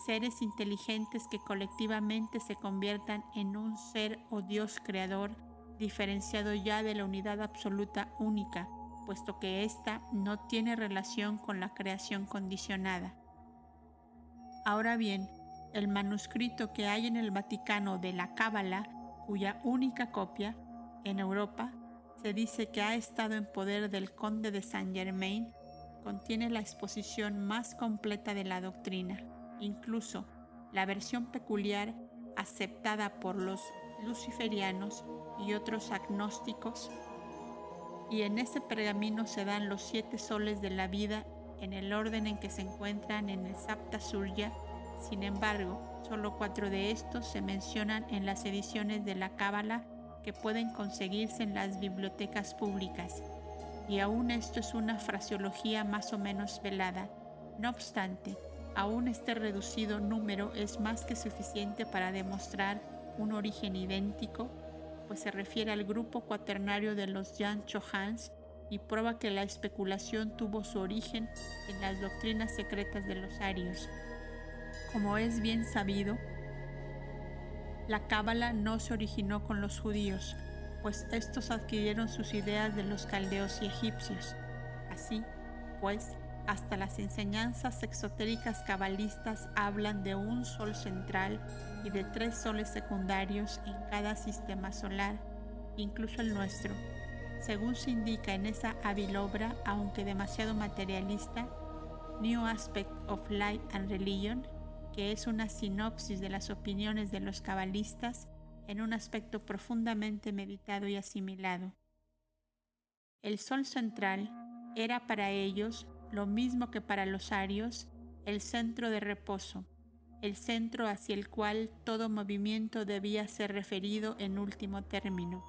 seres inteligentes que colectivamente se conviertan en un ser o Dios creador diferenciado ya de la unidad absoluta única, puesto que ésta no tiene relación con la creación condicionada. Ahora bien, el manuscrito que hay en el Vaticano de la Cábala, cuya única copia, en Europa, se dice que ha estado en poder del conde de Saint-Germain, contiene la exposición más completa de la doctrina. Incluso la versión peculiar aceptada por los luciferianos y otros agnósticos, y en ese pergamino se dan los 7 soles de la vida en el orden en que se encuentran en el Sapta Surya. Sin embargo, solo 4 de estos se mencionan en las ediciones de la Cábala que pueden conseguirse en las bibliotecas públicas, y aún esto es una fraseología más o menos velada. No obstante, aún este reducido número es más que suficiente para demostrar un origen idéntico, pues se refiere al grupo cuaternario de los Jan Chohans y prueba que la especulación tuvo su origen en las doctrinas secretas de los arios. Como es bien sabido, la Cábala no se originó con los judíos, pues estos adquirieron sus ideas de los caldeos y egipcios. Así, pues, hasta las enseñanzas exotéricas cabalistas hablan de un sol central y de 3 soles secundarios en cada sistema solar, incluso el nuestro. Según se indica en esa hábil obra, aunque demasiado materialista, New Aspect of Light and Religion, que es una sinopsis de las opiniones de los cabalistas en un aspecto profundamente meditado y asimilado. El sol central era para ellos, lo mismo que para los arios, el centro de reposo, el centro hacia el cual todo movimiento debía ser referido en último término.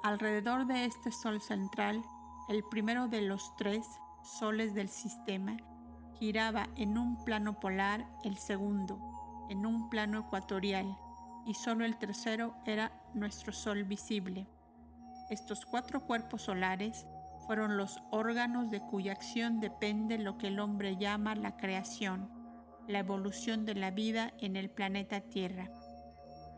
Alrededor de este sol central, el primero de los 3 soles del sistema giraba en un plano polar, el segundo en un plano ecuatorial, y solo el tercero era nuestro sol visible. Estos 4 cuerpos solares fueron los órganos de cuya acción depende lo que el hombre llama la creación, la evolución de la vida en el planeta Tierra.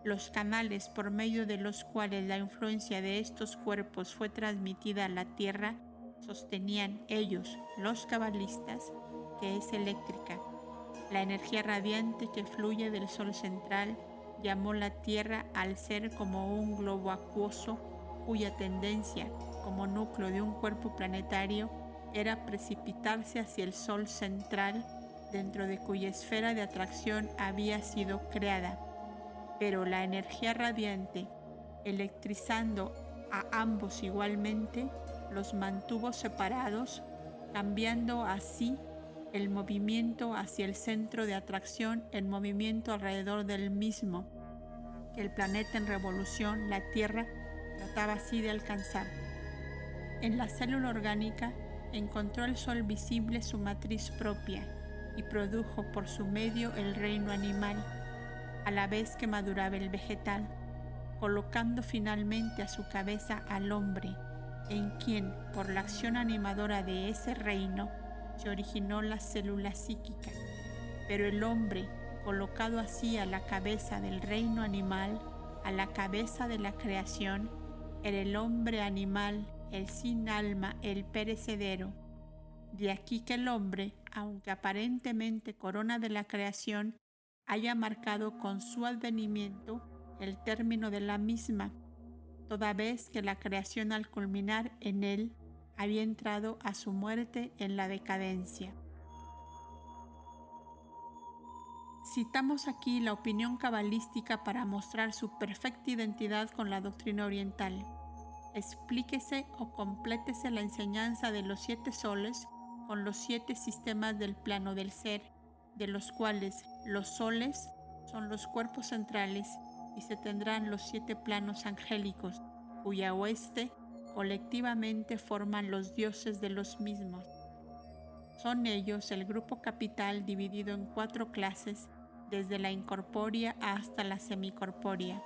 Los canales por medio de los cuales la influencia de estos cuerpos fue transmitida a la Tierra sostenían ellos, los cabalistas, que es eléctrica. La energía radiante que fluye del sol central llamó la Tierra al ser como un globo acuoso cuya tendencia, como núcleo de un cuerpo planetario, era precipitarse hacia el sol central, dentro de cuya esfera de atracción había sido creada. Pero la energía radiante, electrizando a ambos igualmente, los mantuvo separados, cambiando así el movimiento hacia el centro de atracción en movimiento alrededor del mismo, que el planeta en revolución, la Tierra, trataba así de alcanzar. En la célula orgánica encontró el sol visible su matriz propia y produjo por su medio el reino animal, a la vez que maduraba el vegetal, colocando finalmente a su cabeza al hombre, en quien, por la acción animadora de ese reino, se originó la célula psíquica. Pero el hombre, colocado así a la cabeza del reino animal, a la cabeza de la creación, era el hombre animal, el sin alma, el perecedero. De aquí que el hombre, aunque aparentemente corona de la creación, haya marcado con su advenimiento el término de la misma, toda vez que la creación al culminar en él había entrado a su muerte en la decadencia. Citamos aquí la opinión cabalística para mostrar su perfecta identidad con la doctrina oriental. Explíquese o complétese la enseñanza de los 7 soles con los 7 sistemas del plano del ser, de los cuales los soles son los cuerpos centrales y se tendrán los 7 planos angélicos, cuya hueste colectivamente forman los dioses de los mismos. Son ellos el grupo capital dividido en 4 clases, desde la incorpórea hasta la semicorpórea.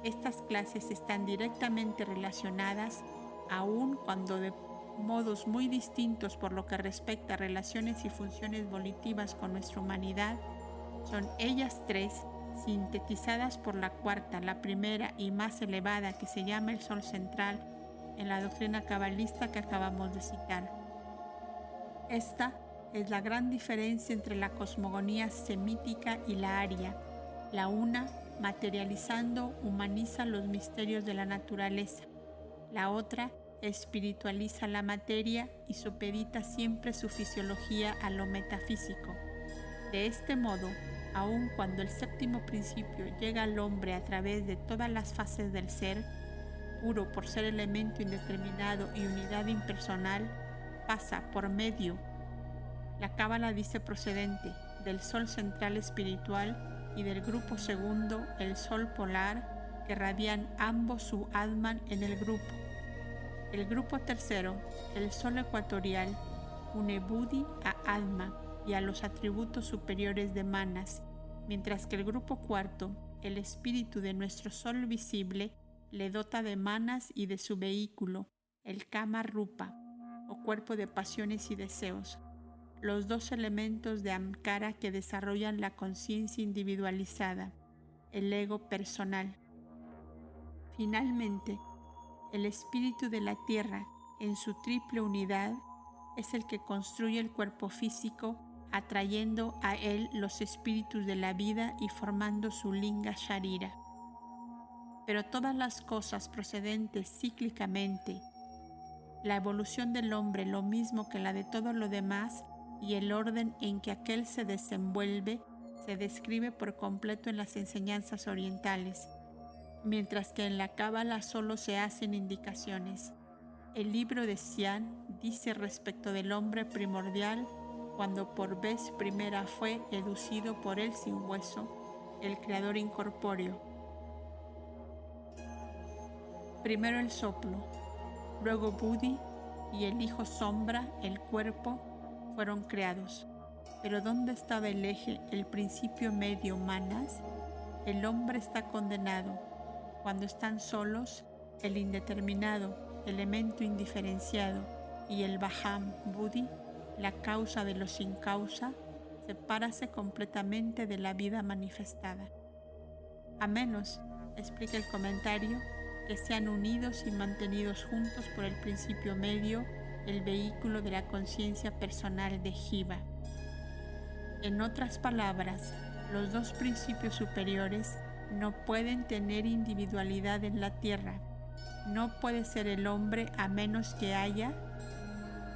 Estas clases están directamente relacionadas, aun cuando de modos muy distintos por lo que respecta a relaciones y funciones volitivas con nuestra humanidad. Son ellas 3, sintetizadas por la cuarta, la primera y más elevada, que se llama el Sol Central, en la doctrina cabalista que acabamos de citar. Esta es la gran diferencia entre la cosmogonía semítica y la aria. La una, materializando, humaniza los misterios de la naturaleza. La otra, espiritualiza la materia y supedita siempre su fisiología a lo metafísico. De este modo, aun cuando el séptimo principio llega al hombre a través de todas las fases del ser, puro por ser elemento indeterminado y unidad impersonal, pasa por medio, la cábala dice procedente, del sol central espiritual y del grupo segundo, el sol polar, que radian ambos su Atman en el grupo. El grupo tercero, el sol ecuatorial, une Buddhi a Atma y a los atributos superiores de Manas, mientras que el grupo cuarto, el espíritu de nuestro sol visible, le dota de Manas y de su vehículo, el Kama Rupa, o cuerpo de pasiones y deseos, los 2 elementos de Amkara que desarrollan la conciencia individualizada, el ego personal. Finalmente, el espíritu de la tierra, en su triple unidad, es el que construye el cuerpo físico, atrayendo a él los espíritus de la vida y formando su linga sharira. Pero todas las cosas procedentes cíclicamente, la evolución del hombre lo mismo que la de todo lo demás, y el orden en que aquel se desenvuelve se describe por completo en las enseñanzas orientales, mientras que en la cábala solo se hacen indicaciones. El libro de Xian dice respecto del hombre primordial, cuando por vez primera fue educido por él sin hueso, el creador incorpóreo. Primero el soplo, luego Buddhi y el hijo sombra, el cuerpo, fueron creados. Pero ¿dónde estaba el eje, el principio medio Manas? El hombre está condenado. Cuando están solos, el indeterminado, elemento indiferenciado, y el Vaham Buddhi, la causa de lo sin causa, sepárase completamente de la vida manifestada. A menos, explica el comentario, que sean unidos y mantenidos juntos por el principio medio, el vehículo de la conciencia personal de Jiva. En otras palabras, los 2 principios superiores no pueden tener individualidad en la tierra. No puede ser el hombre a menos que haya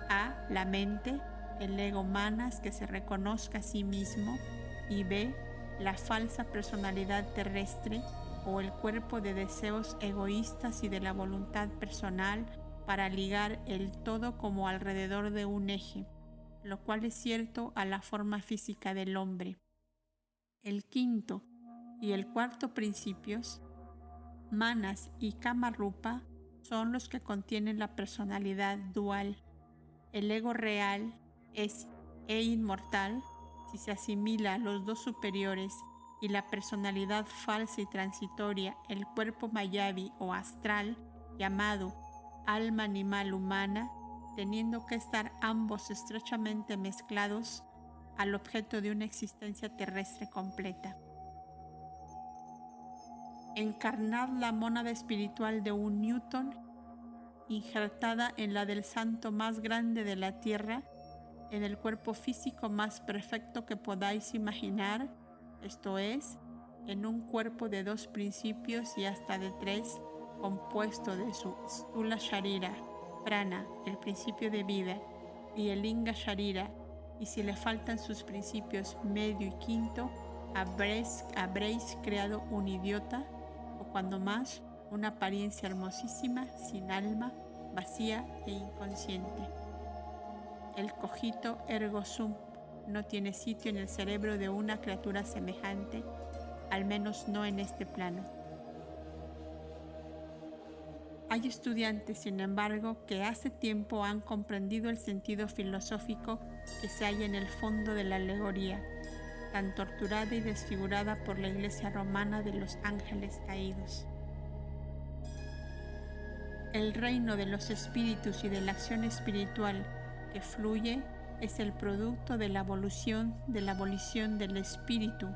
a. la mente, el ego Manas que se reconozca a sí mismo, y b. la falsa personalidad terrestre o el cuerpo de deseos egoístas y de la voluntad personal para ligar el todo como alrededor de un eje, lo cual es cierto a la forma física del hombre. El quinto y el cuarto principios, Manas y Kama Rupa, son los que contienen la personalidad dual. El ego real es inmortal si se asimila a los 2 superiores, y la personalidad falsa y transitoria, el cuerpo mayavi o astral, llamado alma animal humana, teniendo que estar ambos estrechamente mezclados, al objeto de una existencia terrestre completa. Encarnar la mónada espiritual de un Newton, injertada en la del santo más grande de la tierra, en el cuerpo físico más perfecto que podáis imaginar, esto es, en un cuerpo de 2 principios y hasta de 3, compuesto de su Stula Sharira, Prana, el principio de vida, y el Linga Sharira, y si le faltan sus principios medio y quinto, habréis creado un idiota, o cuando más, una apariencia hermosísima, sin alma, vacía e inconsciente. El cogito ergo sum no tiene sitio en el cerebro de una criatura semejante, al menos no en este plano. Hay estudiantes, sin embargo, que hace tiempo han comprendido el sentido filosófico que se halla en el fondo de la alegoría, tan torturada y desfigurada por la Iglesia romana de los ángeles caídos. El reino de los espíritus y de la acción espiritual que fluye es el producto de la abolición del espíritu.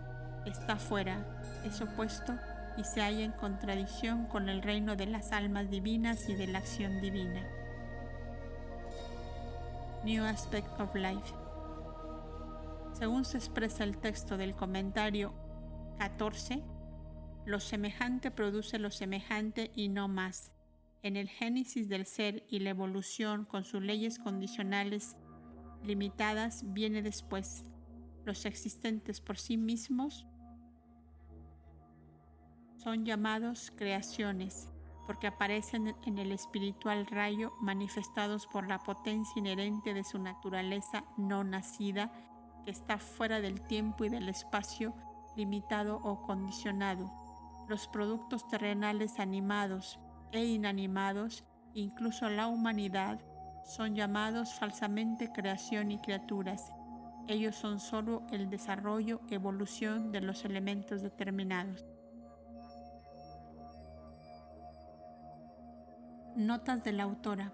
Está fuera, es opuesto y se halla en contradicción con el reino de las almas divinas y de la acción divina. New Aspect of Life. Según se expresa el texto del comentario 14, lo semejante produce lo semejante y no más. En el génesis del ser y la evolución con sus leyes condicionales limitadas viene después. Los existentes por sí mismos son llamados creaciones porque aparecen en el espiritual rayo manifestados por la potencia inherente de su naturaleza no nacida que está fuera del tiempo y del espacio limitado o condicionado. Los productos terrenales animados e inanimados, incluso la humanidad, son llamados falsamente creación y criaturas. Ellos son solo el desarrollo, evolución de los elementos determinados. Notas de la autora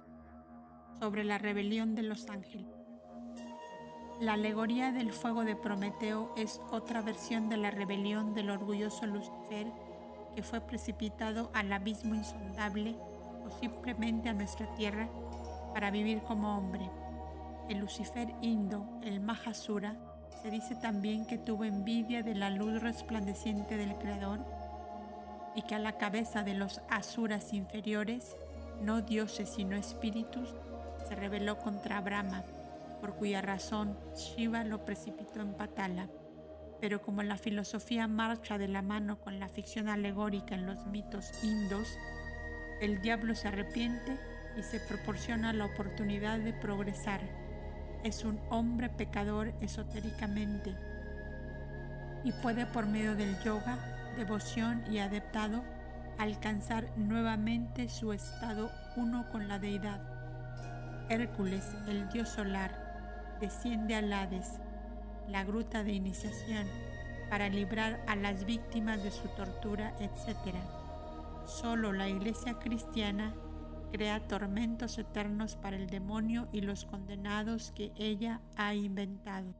sobre la rebelión de los ángeles. La alegoría del fuego de Prometeo es otra versión de la rebelión del orgulloso Lucifer que fue precipitado al abismo insondable o simplemente a nuestra tierra para vivir como hombre. El Lucifer Indo, el Mahasura, se dice también que tuvo envidia de la luz resplandeciente del Creador y que a la cabeza de los asuras inferiores, no dioses sino espíritus, se rebeló contra Brahma, por cuya razón Shiva lo precipitó en Patala. Pero como la filosofía marcha de la mano con la ficción alegórica en los mitos indos, el diablo se arrepiente y se proporciona la oportunidad de progresar. Es un hombre pecador esotéricamente y puede por medio del yoga, devoción y adeptado alcanzar nuevamente su estado uno con la deidad. Hércules, el dios solar, desciende al Hades, la gruta de iniciación, para librar a las víctimas de su tortura, etc. Solo la Iglesia cristiana crea tormentos eternos para el demonio y los condenados que ella ha inventado.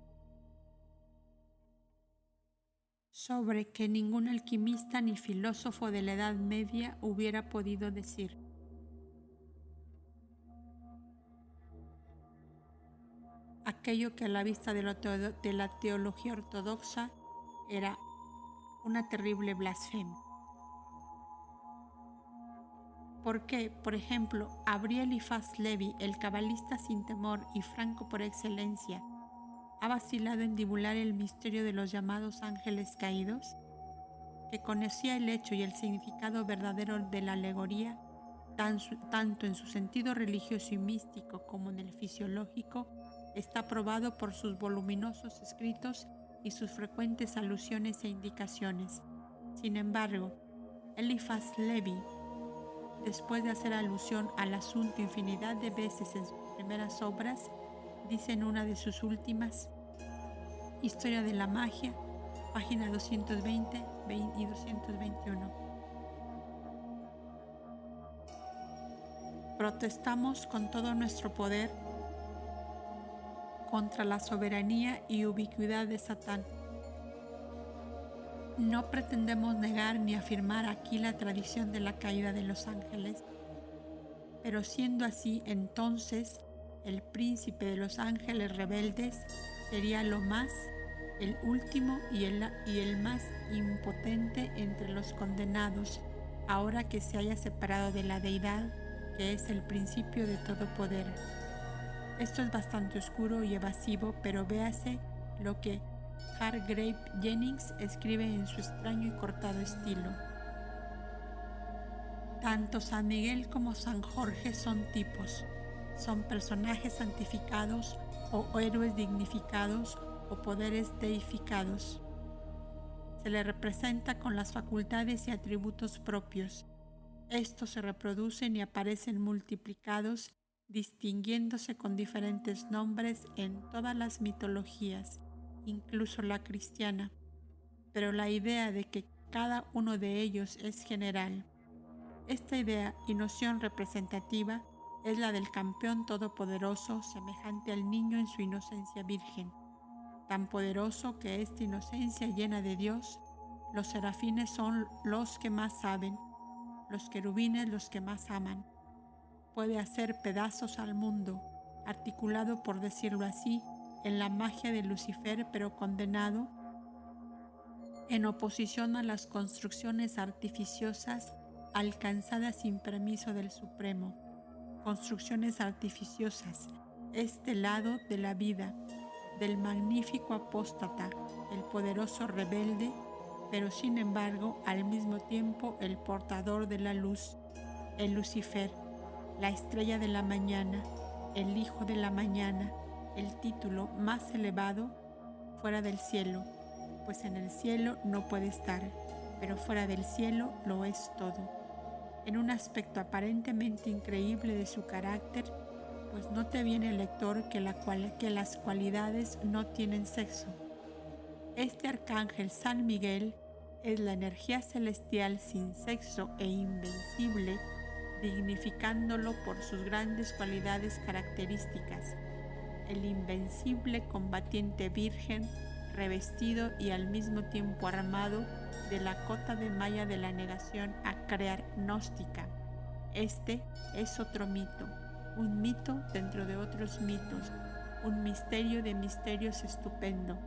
Sobre que ningún alquimista ni filósofo de la Edad Media hubiera podido decir. Aquello que a la vista de la teología ortodoxa era una terrible blasfemia. Porque, por ejemplo, habría Eliphas Levi, el cabalista sin temor y franco por excelencia, ha vacilado en divulgar el misterio de los llamados ángeles caídos, que conocía el hecho y el significado verdadero de la alegoría, tanto en su sentido religioso y místico como en el fisiológico, está probado por sus voluminosos escritos y sus frecuentes alusiones e indicaciones. Sin embargo, Eliphas Levi, después de hacer alusión al asunto infinidad de veces en sus primeras obras, dice en una de sus últimas, Historia de la Magia, página 220 y 221. Protestamos con todo nuestro poder contra la soberanía y ubicuidad de Satán. No pretendemos negar ni afirmar aquí la tradición de la caída de los ángeles, pero siendo así, entonces, el príncipe de los ángeles rebeldes sería lo más, el último y el más impotente entre los condenados, ahora que se haya separado de la deidad, que es el principio de todo poder. Esto es bastante oscuro y evasivo, pero véase lo que Hargrave Jennings escribe en su extraño y cortado estilo. Tanto San Miguel como San Jorge son tipos, son personajes santificados o héroes dignificados o poderes deificados. Se le representa con las facultades y atributos propios. Estos se reproducen y aparecen multiplicados, distinguiéndose con diferentes nombres en todas las mitologías, incluso la cristiana, pero la idea de que cada uno de ellos es general. Esta idea y noción representativa es la del campeón todopoderoso, semejante al niño en su inocencia virgen, tan poderoso que esta inocencia llena de Dios. Los serafines son los que más saben, los querubines los que más aman. Puede hacer pedazos al mundo, articulado, por decirlo así, en la magia de Lucifer, pero condenado en oposición a las construcciones artificiosas alcanzadas sin permiso del Supremo. Construcciones artificiosas, este lado de la vida, del magnífico apóstata, el poderoso rebelde, pero sin embargo al mismo tiempo el portador de la luz, el Lucifer, la estrella de la mañana, el hijo de la mañana, el título más elevado fuera del cielo, pues en el cielo no puede estar, pero fuera del cielo lo es todo. En un aspecto aparentemente increíble de su carácter, pues note bien el lector que las cualidades no tienen sexo. Este arcángel San Miguel es la energía celestial sin sexo e invencible, dignificándolo por sus grandes cualidades características. El invencible combatiente virgen, revestido y al mismo tiempo armado de la cota de malla de la negación a crear gnóstica. Este es otro mito, un mito dentro de otros mitos, un misterio de misterios estupendo,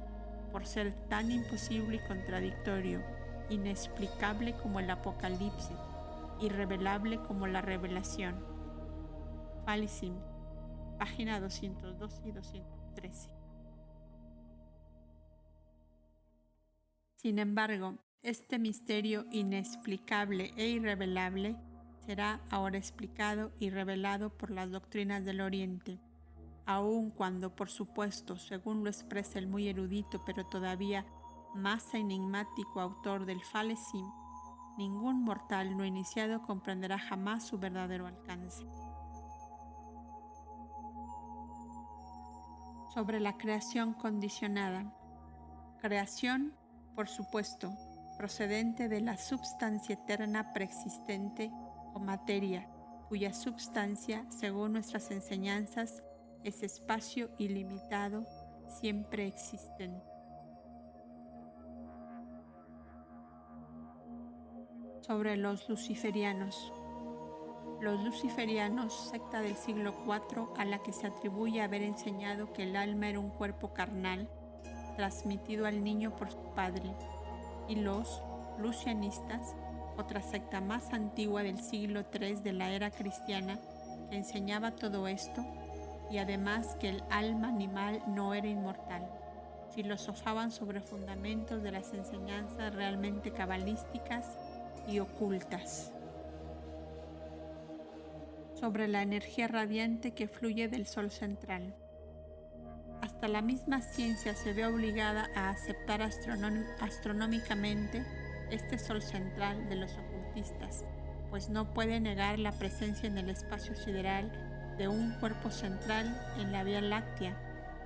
por ser tan imposible y contradictorio, inexplicable como el Apocalipsis, irrevelable como la revelación. Falisim, página 212 y 213. Sin embargo, este misterio inexplicable e irrevelable será ahora explicado y revelado por las doctrinas del Oriente, aun cuando, por supuesto, según lo expresa el muy erudito pero todavía más enigmático autor del Falesim, ningún mortal no iniciado comprenderá jamás su verdadero alcance. Sobre la creación condicionada. Creación, por supuesto, procedente de la substancia eterna preexistente o materia, cuya substancia, según nuestras enseñanzas, es espacio ilimitado, siempre existente. Sobre los luciferianos. Los luciferianos, secta del siglo IV a la que se atribuye haber enseñado que el alma era un cuerpo carnal, transmitido al niño por su padre, y los lucianistas, otra secta más antigua del siglo III de la era cristiana, que enseñaba todo esto, y además que el alma animal no era inmortal. Filosofaban sobre fundamentos de las enseñanzas realmente cabalísticas y ocultas. Sobre la energía radiante que fluye del Sol central. Hasta la misma ciencia se ve obligada a aceptar astronómicamente este Sol central de los ocultistas, pues no puede negar la presencia en el espacio sideral de un cuerpo central en la Vía Láctea,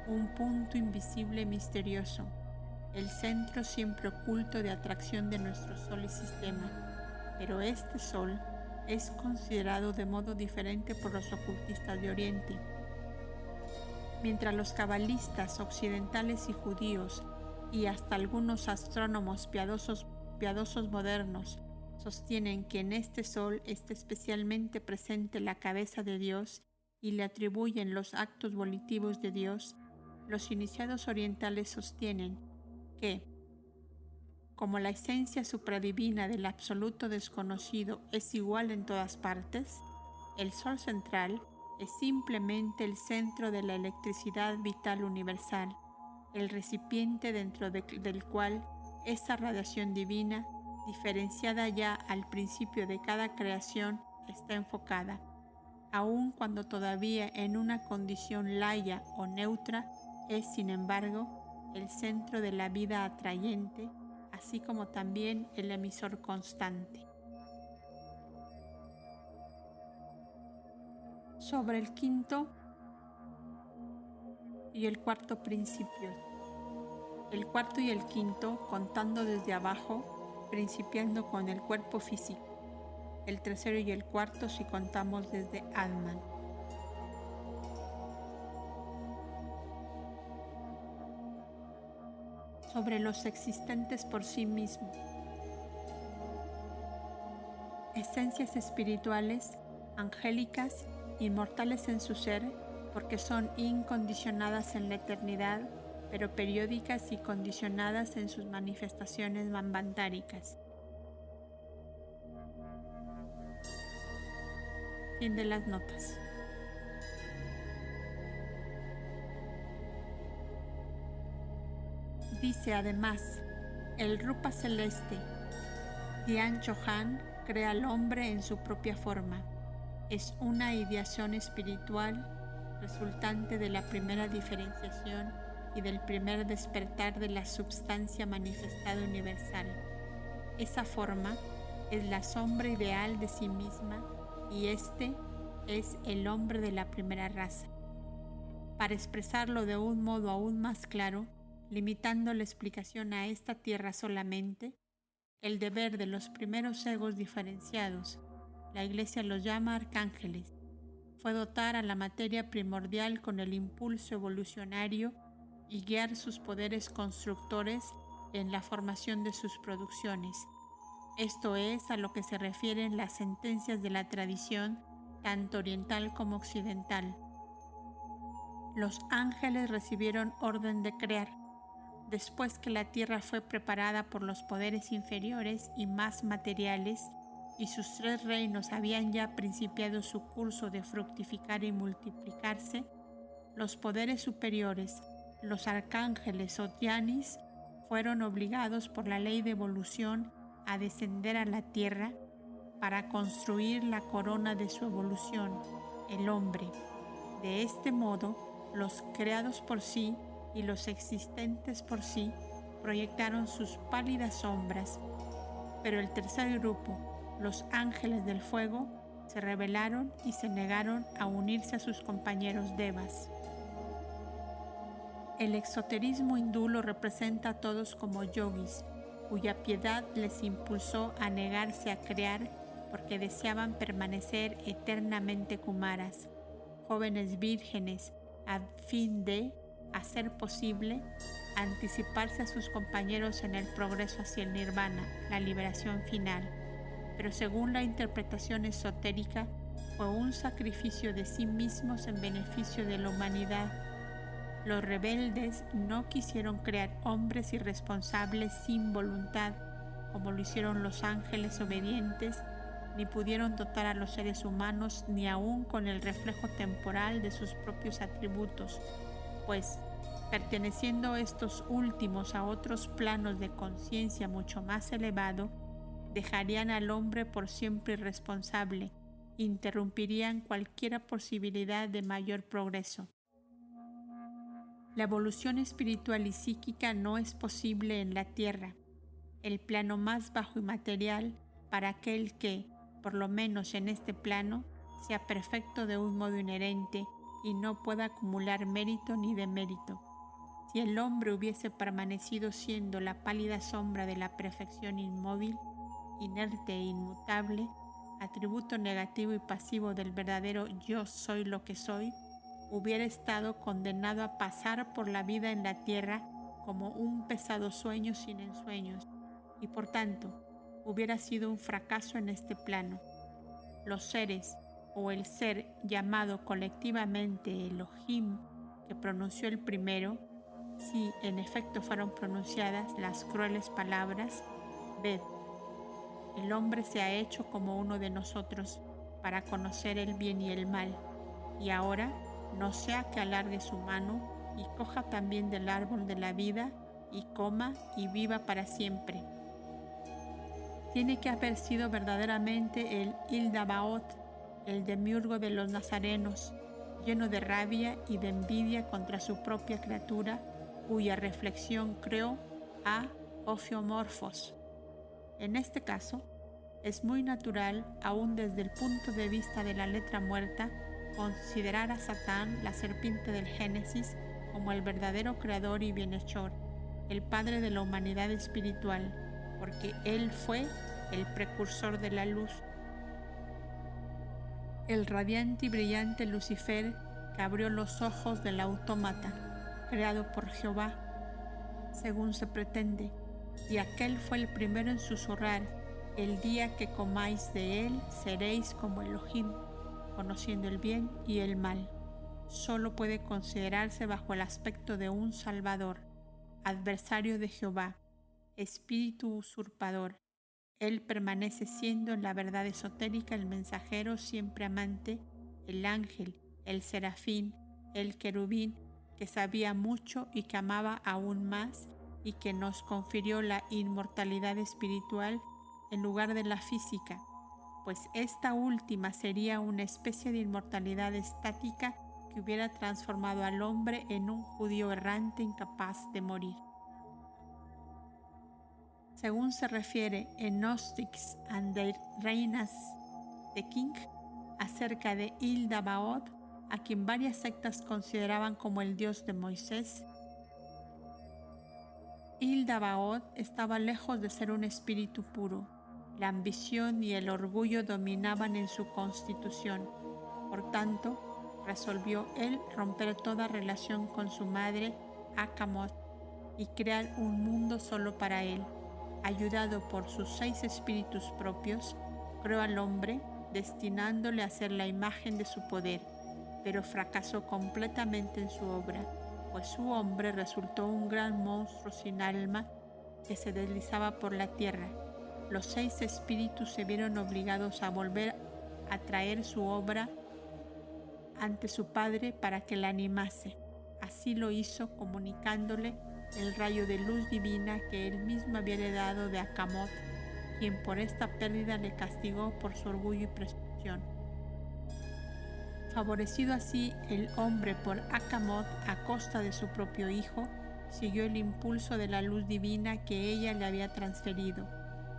un punto invisible y misterioso, el centro siempre oculto de atracción de nuestro Sol y sistema. Pero este Sol es considerado de modo diferente por los ocultistas de Oriente. Mientras los cabalistas occidentales y judíos y hasta algunos astrónomos piadosos modernos sostienen que en este sol está especialmente presente la cabeza de Dios y le atribuyen los actos volitivos de Dios, los iniciados orientales sostienen que, como la esencia supradivina del absoluto desconocido es igual en todas partes, el sol central es simplemente el centro de la electricidad vital universal, el recipiente dentro del cual esa radiación divina, diferenciada ya al principio de cada creación, está enfocada, aun cuando todavía en una condición laya o neutra, es sin embargo el centro de la vida atrayente, así como también el emisor constante. Sobre el quinto y el cuarto principio. El cuarto y el quinto, contando desde abajo, principiando con el cuerpo físico. El tercero y el cuarto si contamos desde Atman. Sobre los existentes por sí mismos. Esencias espirituales, angélicas, inmortales en su ser, porque son incondicionadas en la eternidad, pero periódicas y condicionadas en sus manifestaciones manvantáricas. Fin de las notas. Dice además, el Rupa celeste, Dhyan Chohan, crea al hombre en su propia forma. Es una ideación espiritual resultante de la primera diferenciación y del primer despertar de la substancia manifestada universal. Esa forma es la sombra ideal de sí misma y este es el hombre de la primera raza. Para expresarlo de un modo aún más claro, limitando la explicación a esta tierra solamente, el deber de los primeros egos diferenciados, la Iglesia los llama arcángeles, fue dotar a la materia primordial con el impulso evolucionario y guiar sus poderes constructores en la formación de sus producciones. Esto es a lo que se refieren las sentencias de la tradición, tanto oriental como occidental. Los ángeles recibieron orden de crear. Después que la tierra fue preparada por los poderes inferiores y más materiales, y sus tres reinos habían ya principiado su curso de fructificar y multiplicarse, los poderes superiores, los arcángeles o dhyanis, fueron obligados por la ley de evolución a descender a la tierra para construir la corona de su evolución, el hombre. De este modo, los creados por sí y los existentes por sí proyectaron sus pálidas sombras, pero el tercer grupo, los ángeles del fuego, se rebelaron y se negaron a unirse a sus compañeros devas. El exoterismo hindú lo representa a todos como yogis, cuya piedad les impulsó a negarse a crear porque deseaban permanecer eternamente kumaras, jóvenes vírgenes, a fin de, a ser posible, anticiparse a sus compañeros en el progreso hacia el nirvana, la liberación final. Pero según la interpretación esotérica, fue un sacrificio de sí mismos en beneficio de la humanidad. Los rebeldes no quisieron crear hombres irresponsables sin voluntad, como lo hicieron los ángeles obedientes, ni pudieron dotar a los seres humanos ni aún con el reflejo temporal de sus propios atributos, pues, perteneciendo estos últimos a otros planos de conciencia mucho más elevado, dejarían al hombre por siempre irresponsable, interrumpirían cualquier posibilidad de mayor progreso. La evolución espiritual y psíquica no es posible en la tierra, el plano más bajo y material, para aquel que, por lo menos en este plano, sea perfecto de un modo inherente y no pueda acumular mérito ni demérito. Si el hombre hubiese permanecido siendo la pálida sombra de la perfección inmóvil, inerte e inmutable, atributo negativo y pasivo del verdadero yo soy lo que soy, hubiera estado condenado a pasar por la vida en la tierra como un pesado sueño sin ensueños, y por tanto hubiera sido un fracaso en este plano. Los seres, o el ser llamado colectivamente Elohim, que pronunció el primero, si en efecto fueron pronunciadas las crueles palabras: ved, el hombre se ha hecho como uno de nosotros para conocer el bien y el mal, y ahora no sea que alargue su mano y coja también del árbol de la vida y coma y viva para siempre. Tiene que haber sido verdaderamente el Ildabaoth, el demiurgo de los nazarenos, lleno de rabia y de envidia contra su propia criatura, cuya reflexión creó a Ophiomorphos. En este caso, es muy natural, aún desde el punto de vista de la letra muerta, considerar a Satán, la serpiente del Génesis, como el verdadero creador y bienhechor, el padre de la humanidad espiritual, porque él fue el precursor de la luz. El radiante y brillante Lucifer que abrió los ojos del autómata, creado por Jehová, según se pretende, y aquel fue el primero en susurrar: el día que comáis de él seréis como Elohim, conociendo el bien y el mal. Solo puede considerarse bajo el aspecto de un Salvador, adversario de Jehová, espíritu usurpador. Él permanece siendo en la verdad esotérica el mensajero siempre amante, el ángel, el serafín, el querubín, que sabía mucho y que amaba aún más, y que nos confirió la inmortalidad espiritual en lugar de la física, pues esta última sería una especie de inmortalidad estática que hubiera transformado al hombre en un judío errante incapaz de morir. Según se refiere en Gnostics and Their Reinas de King, acerca de Ildabaoth, a quien varias sectas consideraban como el dios de Moisés, Ildabaoth estaba lejos de ser un espíritu puro. La ambición y el orgullo dominaban en su constitución. Por tanto, resolvió él romper toda relación con su madre, Achamoth, y crear un mundo solo para él. Ayudado por sus 6 espíritus propios, creó al hombre, destinándole a ser la imagen de su poder, pero fracasó completamente en su obra, pues su hombre resultó un gran monstruo sin alma que se deslizaba por la tierra. Los 6 espíritus se vieron obligados a volver a traer su obra ante su padre para que la animase. Así lo hizo, comunicándole el rayo de luz divina que él mismo había heredado de Achamoth, quien por esta pérdida le castigó por su orgullo y presunción. Favorecido así el hombre por Achamoth a costa de su propio hijo, siguió el impulso de la luz divina que ella le había transferido.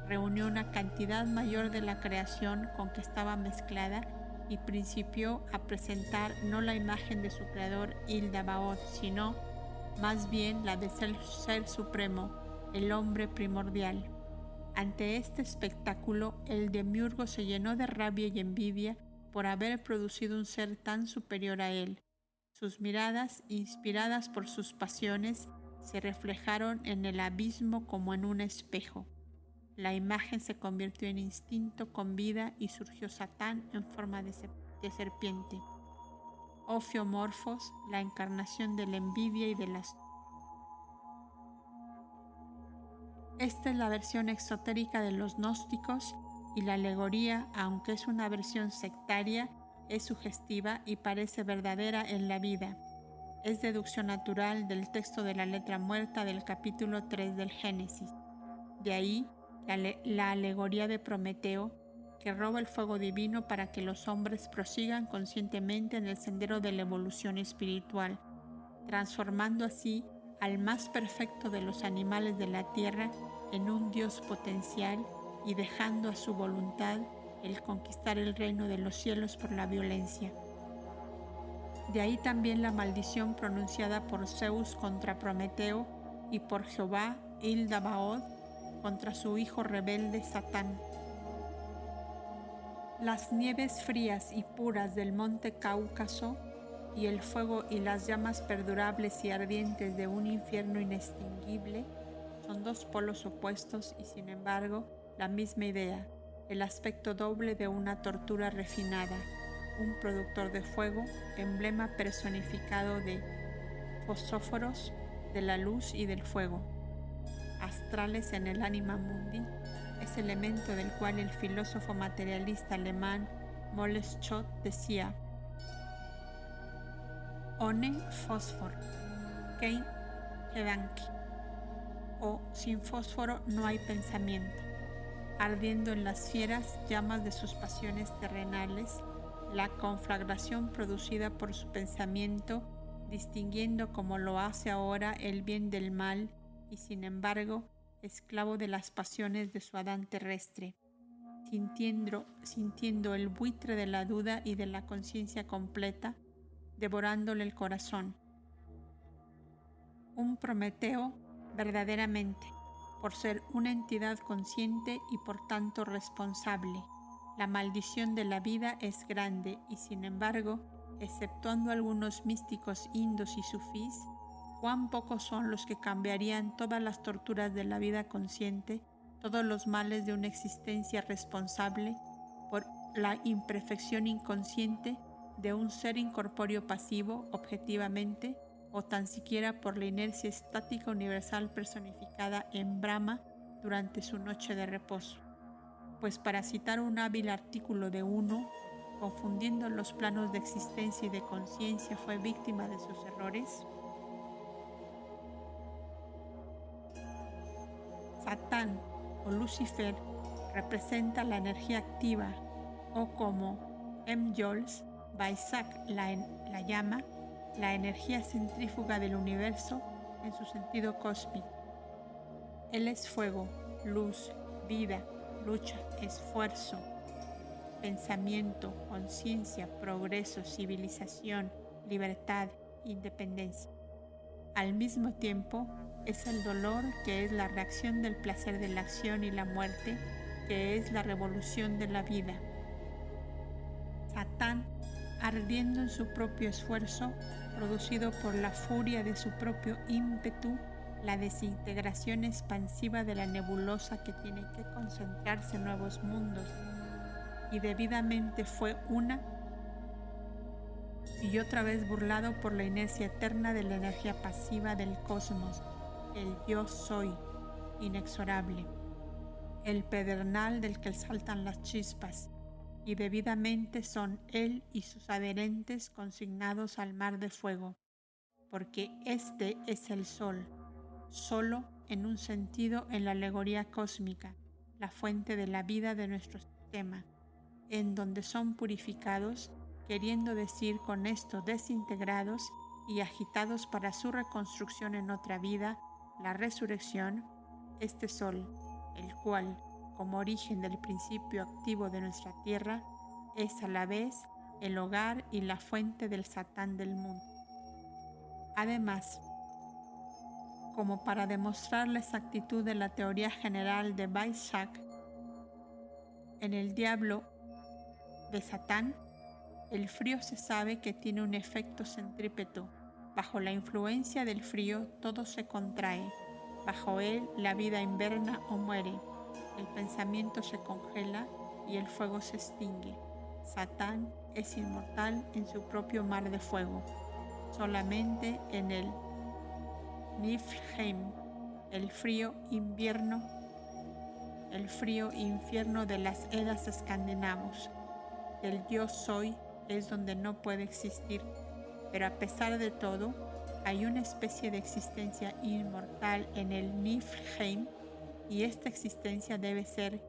Reunió una cantidad mayor de la creación con que estaba mezclada y principió a presentar no la imagen de su creador Ildabaoth, sino más bien la de ser supremo, el hombre primordial. Ante este espectáculo, el demiurgo se llenó de rabia y envidia por haber producido un ser tan superior a él. Sus miradas, inspiradas por sus pasiones, se reflejaron en el abismo como en un espejo. La imagen se convirtió en instinto con vida y surgió Satán en forma de serpiente. Ophiomorphos, la encarnación de la envidia y de las... Esta es la versión exotérica de los gnósticos, y la alegoría, aunque es una versión sectaria, es sugestiva y parece verdadera en la vida. Es deducción natural del texto de la letra muerta del capítulo 3 del Génesis. De ahí la alegoría de Prometeo, que roba el fuego divino para que los hombres prosigan conscientemente en el sendero de la evolución espiritual, transformando así al más perfecto de los animales de la tierra en un Dios potencial y dejando a su voluntad el conquistar el reino de los cielos por la violencia. De ahí también la maldición pronunciada por Zeus contra Prometeo y por Jehová Ildabaoth contra su hijo rebelde Satán. Las nieves frías y puras del monte Cáucaso y el fuego y las llamas perdurables y ardientes de un infierno inextinguible son dos polos opuestos y sin embargo la misma idea, el aspecto doble de una tortura refinada, un productor de fuego, emblema personificado de fosóforos, de la luz y del fuego, astrales en el anima mundi, ese elemento del cual el filósofo materialista alemán Moles Schott decía: Ohne Phosphor, kein Gedanke, o sin fósforo no hay pensamiento. Ardiendo en las fieras llamas de sus pasiones terrenales, la conflagración producida por su pensamiento, distinguiendo como lo hace ahora el bien del mal y sin embargo esclavo de las pasiones de su Adán terrestre, sintiendo el buitre de la duda y de la conciencia completa, devorándole el corazón. Un Prometeo verdaderamente, por ser una entidad consciente y por tanto responsable. La maldición de la vida es grande y sin embargo, exceptuando algunos místicos indos y sufís, cuán pocos son los que cambiarían todas las torturas de la vida consciente, todos los males de una existencia responsable por la imperfección inconsciente de un ser incorpóreo pasivo objetivamente, o tan siquiera por la inercia estática universal personificada en Brahma durante su noche de reposo. Pues para citar un hábil artículo de uno, confundiendo los planos de existencia y de conciencia fue víctima de sus errores. Satán o Lucifer representa la energía activa, o como M. Jols Baisak la llama, la energía centrífuga del universo en su sentido cósmico. Él es fuego, luz, vida, lucha, esfuerzo, pensamiento, conciencia, progreso, civilización, libertad, independencia. Al mismo tiempo, es el dolor, que es la reacción del placer de la acción, y la muerte, que es la revolución de la vida. Satán, ardiendo en su propio esfuerzo, producido por la furia de su propio ímpetu, la desintegración expansiva de la nebulosa que tiene que concentrarse en nuevos mundos, y debidamente fue una y otra vez burlado por la inercia eterna de la energía pasiva del cosmos, el yo soy, inexorable, el pedernal del que saltan las chispas, y debidamente son él y sus adherentes consignados al mar de fuego, porque este es el sol, solo en un sentido en la alegoría cósmica, la fuente de la vida de nuestro sistema, en donde son purificados, queriendo decir con esto desintegrados y agitados para su reconstrucción en otra vida, la resurrección, este sol, el cual, como origen del principio activo de nuestra tierra, es a la vez el hogar y la fuente del Satán del mundo. Además, como para demostrar la exactitud de la teoría general de Weizsäcker, en el diablo de Satán, el frío se sabe que tiene un efecto centrípeto. Bajo la influencia del frío todo se contrae. Bajo él la vida inverna o muere. El pensamiento se congela y el fuego se extingue. Satán es inmortal en su propio mar de fuego. Solamente en el Niflheim, el frío infierno de las Edas escandinavos, el yo soy es donde no puede existir, pero a pesar de todo, hay una especie de existencia inmortal en el Niflheim, y esta existencia debe ser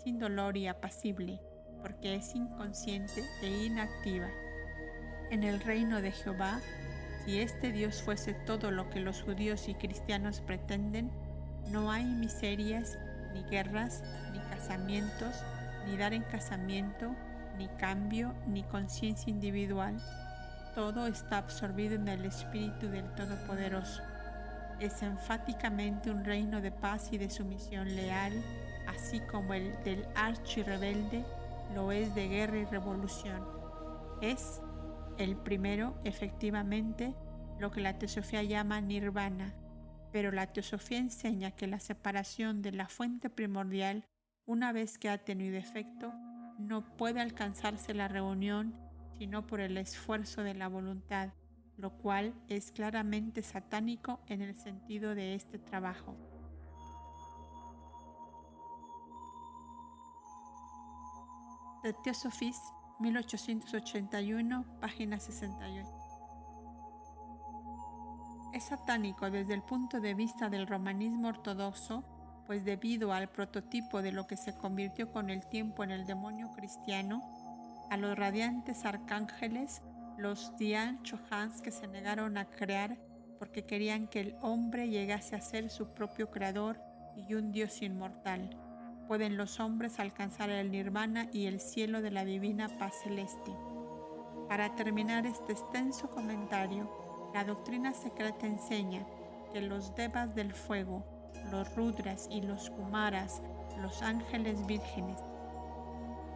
sin dolor y apacible, porque es inconsciente e inactiva. En el reino de Jehová, si este Dios fuese todo lo que los judíos y cristianos pretenden, no hay miserias, ni guerras, ni casamientos, ni dar en casamiento, ni cambio, ni conciencia individual. Todo está absorbido en el Espíritu del Todopoderoso. Es enfáticamente un reino de paz y de sumisión leal, así como el del archirrebelde lo es de guerra y revolución. Es El primero, efectivamente, lo que la teosofía llama nirvana, pero la teosofía enseña que la separación de la fuente primordial, una vez que ha tenido efecto, no puede alcanzarse la reunión sino por el esfuerzo de la voluntad, lo cual es claramente satánico en el sentido de este trabajo. The Theosophist, 1881, página 68. Es satánico desde el punto de vista del romanismo ortodoxo, pues debido al prototipo de lo que se convirtió con el tiempo en el demonio cristiano, a los radiantes arcángeles, los Dian Chohans que se negaron a crear porque querían que el hombre llegase a ser su propio creador y un Dios inmortal. Pueden los hombres alcanzar el nirvana y el cielo de la divina paz celeste. Para terminar este extenso comentario, la doctrina secreta enseña que los devas del fuego, los rudras y los kumaras, los ángeles vírgenes,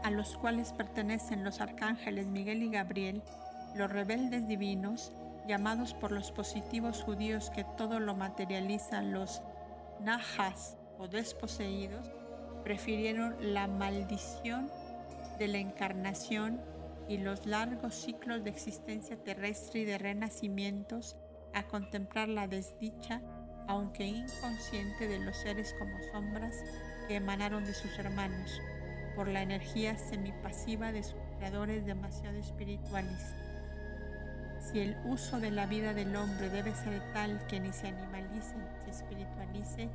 a los cuales pertenecen los arcángeles Miguel y Gabriel, los rebeldes divinos, llamados por los positivos judíos que todo lo materializan los najas o desposeídos, prefirieron la maldición de la encarnación y los largos ciclos de existencia terrestre y de renacimientos a contemplar la desdicha, aunque inconsciente, de los seres como sombras que emanaron de sus hermanos, por la energía semipasiva de sus creadores demasiado espirituales. Si el uso de la vida del hombre debe ser tal que ni se animalice ni se espiritualice,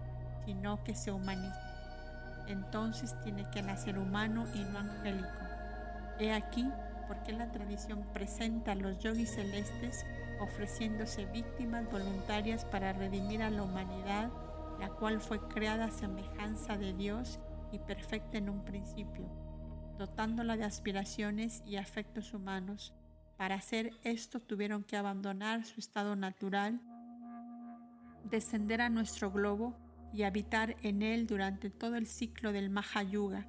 sino que se humanice, entonces tiene que nacer humano y no angélico. He aquí por qué la tradición presenta a los yogis celestes ofreciéndose víctimas voluntarias para redimir a la humanidad, la cual fue creada a semejanza de Dios y perfecta en un principio, dotándola de aspiraciones y afectos humanos. Para hacer esto tuvieron que abandonar su estado natural, descender a nuestro globo y habitar en él durante todo el ciclo del Mahayuga,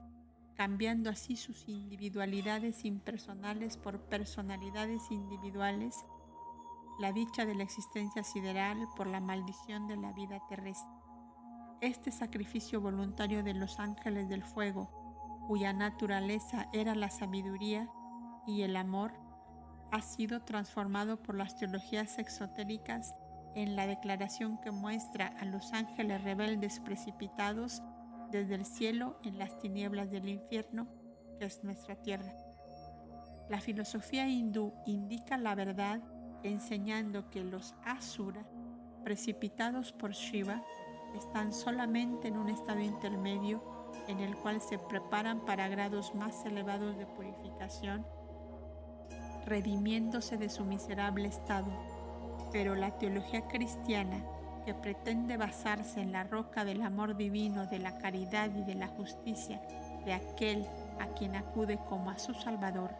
cambiando así sus individualidades impersonales por personalidades individuales, la dicha de la existencia sideral por la maldición de la vida terrestre. Este sacrificio voluntario de los ángeles del fuego, cuya naturaleza era la sabiduría y el amor, ha sido transformado por las teologías exotéricas en la declaración que muestra a los ángeles rebeldes precipitados desde el cielo en las tinieblas del infierno, que es nuestra tierra. La filosofía hindú indica la verdad enseñando que los asura, precipitados por Shiva, están solamente en un estado intermedio en el cual se preparan para grados más elevados de purificación, redimiéndose de su miserable estado. Pero la teología cristiana, que pretende basarse en la roca del amor divino, de la caridad y de la justicia de aquel a quien acude como a su Salvador,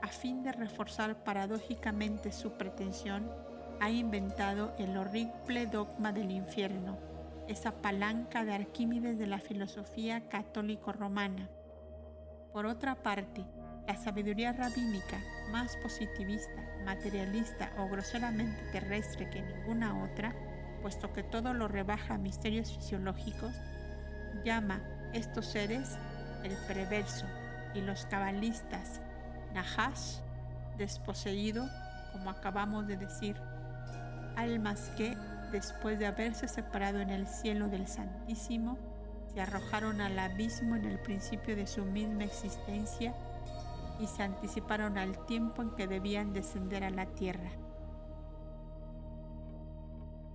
a fin de reforzar paradójicamente su pretensión, ha inventado el horrible dogma del infierno, esa palanca de Arquímedes de la filosofía católico-romana. Por otra parte, la sabiduría rabínica, más positivista, materialista o groseramente terrestre que ninguna otra, puesto que todo lo rebaja a misterios fisiológicos, llama estos seres el perverso, y los cabalistas nahash, desposeído, como acabamos de decir, almas que, después de haberse separado en el cielo del Santísimo, se arrojaron al abismo en el principio de su misma existencia y se anticiparon al tiempo en que debían descender a la tierra.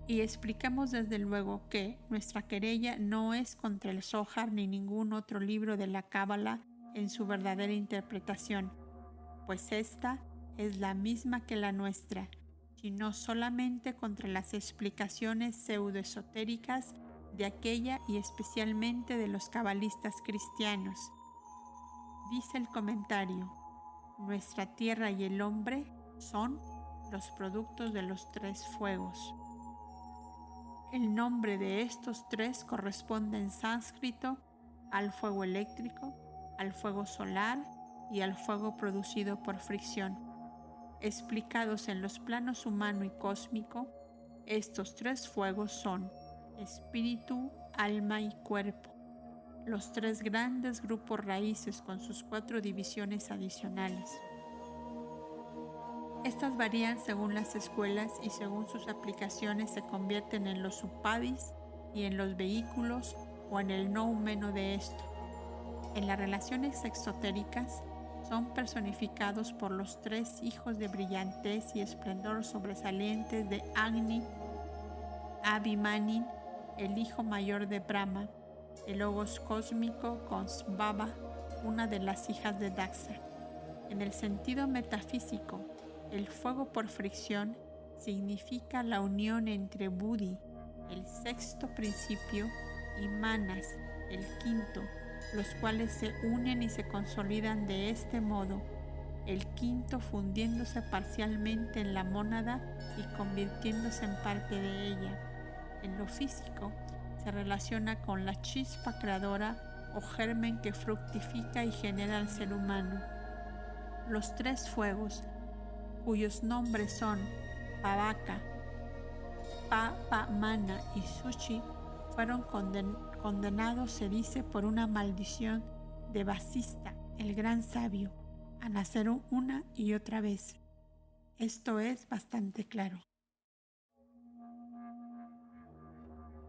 Y explicamos desde luego que nuestra querella no es contra el Zohar ni ningún otro libro de la Cábala en su verdadera interpretación, pues esta es la misma que la nuestra, sino solamente contra las explicaciones pseudoesotéricas de aquella y especialmente de los cabalistas cristianos. Dice el comentario: nuestra tierra y el hombre son los productos de los tres fuegos. El nombre de estos tres corresponde en sánscrito al fuego eléctrico, al fuego solar y al fuego producido por fricción. Explicados en los planos humano y cósmico, estos tres fuegos son espíritu, alma y cuerpo, los tres grandes grupos raíces con sus 4 divisiones adicionales. Estas varían según las escuelas y según sus aplicaciones se convierten en los upadis y en los vehículos o en el noumeno de esto. En las relaciones exotéricas son personificados por los 3 hijos de brillantez y esplendor sobresalientes de Agni, Abhimanyu, el hijo mayor de Brahma, el logos cósmico con Svabha, una de las hijas de Daxa. En el sentido metafísico, el fuego por fricción significa la unión entre Buddhi, el 6º principio, y Manas, el 5º, los cuales se unen y se consolidan de este modo, el 5º fundiéndose parcialmente en la mónada y convirtiéndose en parte de ella. En lo físico, se relaciona con la chispa creadora o germen que fructifica y genera al ser humano. Los 3 fuegos, cuyos nombres son Pavaka, Pavamana y Suchi, fueron condenados, se dice, por una maldición de Vasista, el gran sabio, a nacer una y otra vez. Esto es bastante claro.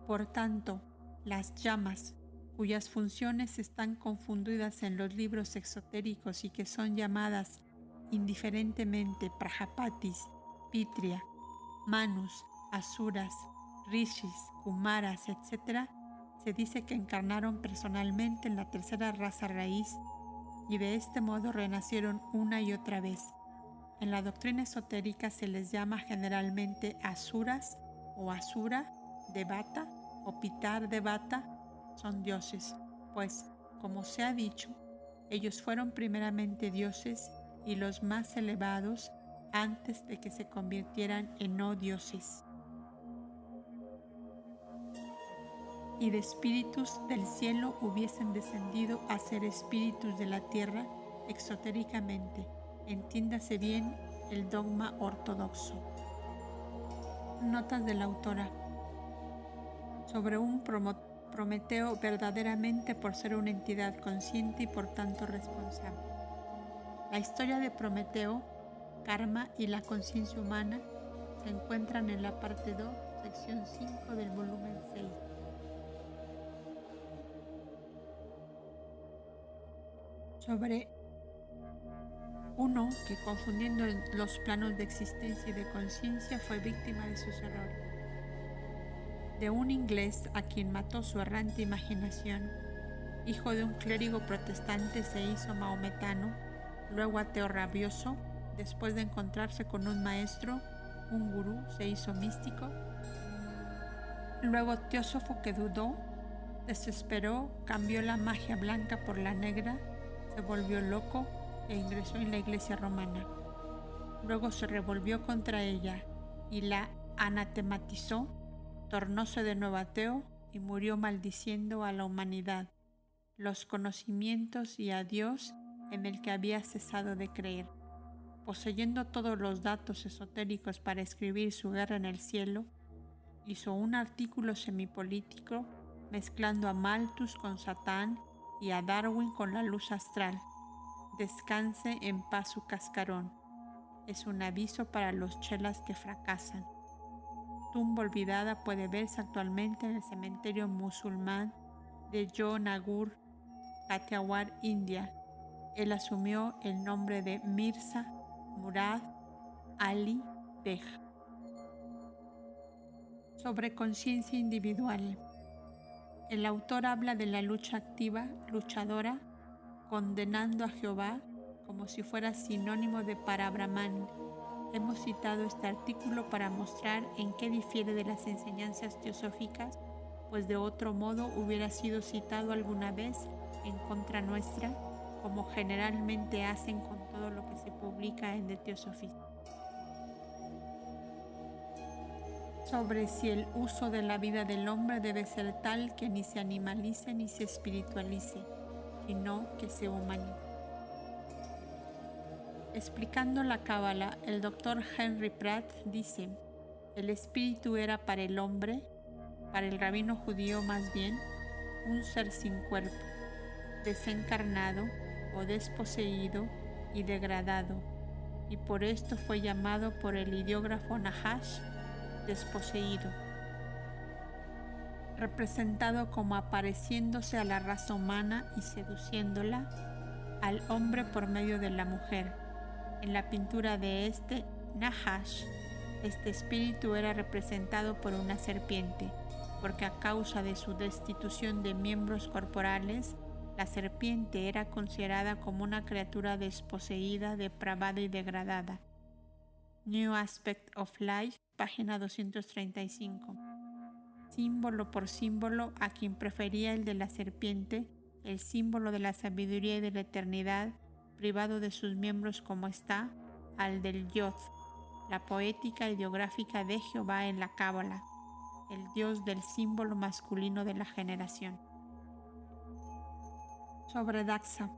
Por tanto, las llamas, cuyas funciones están confundidas en los libros exotéricos y que son llamadas indiferentemente Prajapatis, Pitria, Manus, Asuras, Rishis, Kumaras, etc., se dice que encarnaron personalmente en la 3ª raza raíz y de este modo renacieron una y otra vez. En la doctrina esotérica se les llama generalmente Asuras o Asura, Devata o Pitar Devata, son dioses, pues, como se ha dicho, ellos fueron primeramente dioses y los más elevados antes de que se convirtieran en no dioses. Y de espíritus del cielo hubiesen descendido a ser espíritus de la tierra exotéricamente, entiéndase bien el dogma ortodoxo. Notas de la autora sobre un Prometeo verdaderamente por ser una entidad consciente y por tanto responsable. La historia de Prometeo, Karma y la conciencia humana se encuentran en la parte 2, sección 5 del volumen 6. Sobre uno que, confundiendo los planos de existencia y de conciencia, fue víctima de sus errores. De un inglés a quien mató su errante imaginación, hijo de un clérigo protestante, se hizo mahometano, luego ateo rabioso, después de encontrarse con un maestro, un gurú, se hizo místico, luego teósofo que dudó, desesperó, cambió la magia blanca por la negra, se volvió loco e ingresó en la iglesia romana. Luego se revolvió contra ella y la anatematizó, tornóse de nuevo ateo y murió maldiciendo a la humanidad, los conocimientos y a Dios en el que había cesado de creer. Poseyendo todos los datos esotéricos para escribir su guerra en el cielo, hizo un artículo semipolítico mezclando a Malthus con Satán y a Darwin con la luz astral. Descanse en paz su cascarón. Es un aviso para los chelas que fracasan. Tumba olvidada puede verse actualmente en el cementerio musulmán de Jonagur, Kathiawar, India. Él asumió el nombre de Mirza Murad Ali Beg. Sobre conciencia individual. El autor habla de la lucha activa, luchadora, condenando a Jehová como si fuera sinónimo de Parabrahman. Hemos citado este artículo para mostrar en qué difiere de las enseñanzas teosóficas, pues de otro modo hubiera sido citado alguna vez en contra nuestra, como generalmente hacen con todo lo que se publica en The Theosophy. Sobre si el uso de la vida del hombre debe ser tal que ni se animalice ni se espiritualice, sino que se humanice. Explicando la Cábala, el doctor Henry Pratt dice: el espíritu era para el hombre, para el rabino judío más bien, un ser sin cuerpo, desencarnado o desposeído y degradado, y por esto fue llamado por el ideógrafo Nahash desposeído, representado como apareciéndose a la raza humana y seduciéndola al hombre por medio de la mujer. En la pintura de Nahash, este espíritu era representado por una serpiente, porque a causa de su destitución de miembros corporales, la serpiente era considerada como una criatura desposeída, depravada y degradada. New Aspect of Life, página 235. Símbolo por símbolo, a quien prefería el de la serpiente, el símbolo de la sabiduría y de la eternidad, privado de sus miembros como está, al del Yod, la poética ideográfica de Jehová en la Cábala, el dios del símbolo masculino de la generación. Sobre Daxa.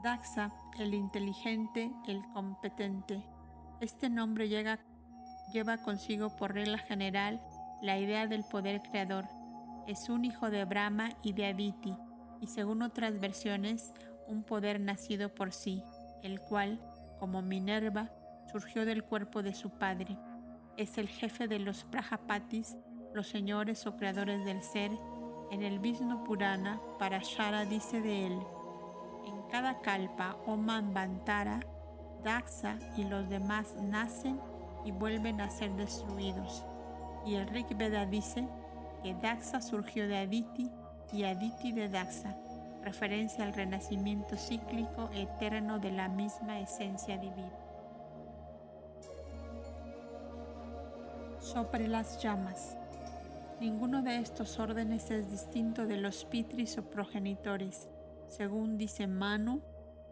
Daxa, el inteligente, el competente. Este nombre lleva consigo por regla general la idea del poder creador. Es un hijo de Brahma y de Aditi, y según otras versiones, un poder nacido por sí, el cual, como Minerva, surgió del cuerpo de su padre. Es el jefe de los Prajapatis, los señores o creadores del ser. En el Vishnu Purana, Parashara dice de él: en cada kalpa o manvantara, Daxa y los demás nacen y vuelven a ser destruidos. Y el Rig Veda dice que Daxa surgió de Aditi y Aditi de Daxa, referencia al renacimiento cíclico eterno de la misma esencia divina. Sobre las llamas. Ninguno de estos órdenes es distinto de los pitris o progenitores. Según dice Manu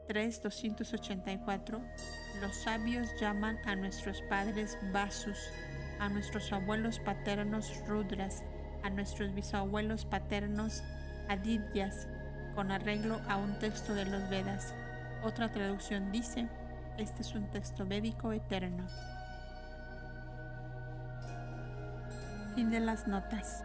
3:284, los sabios llaman a nuestros padres Vasus, a nuestros abuelos paternos Rudras, a nuestros bisabuelos paternos Adityas, con arreglo a un texto de los Vedas. Otra traducción dice: este es un texto védico eterno. Fin de las notas.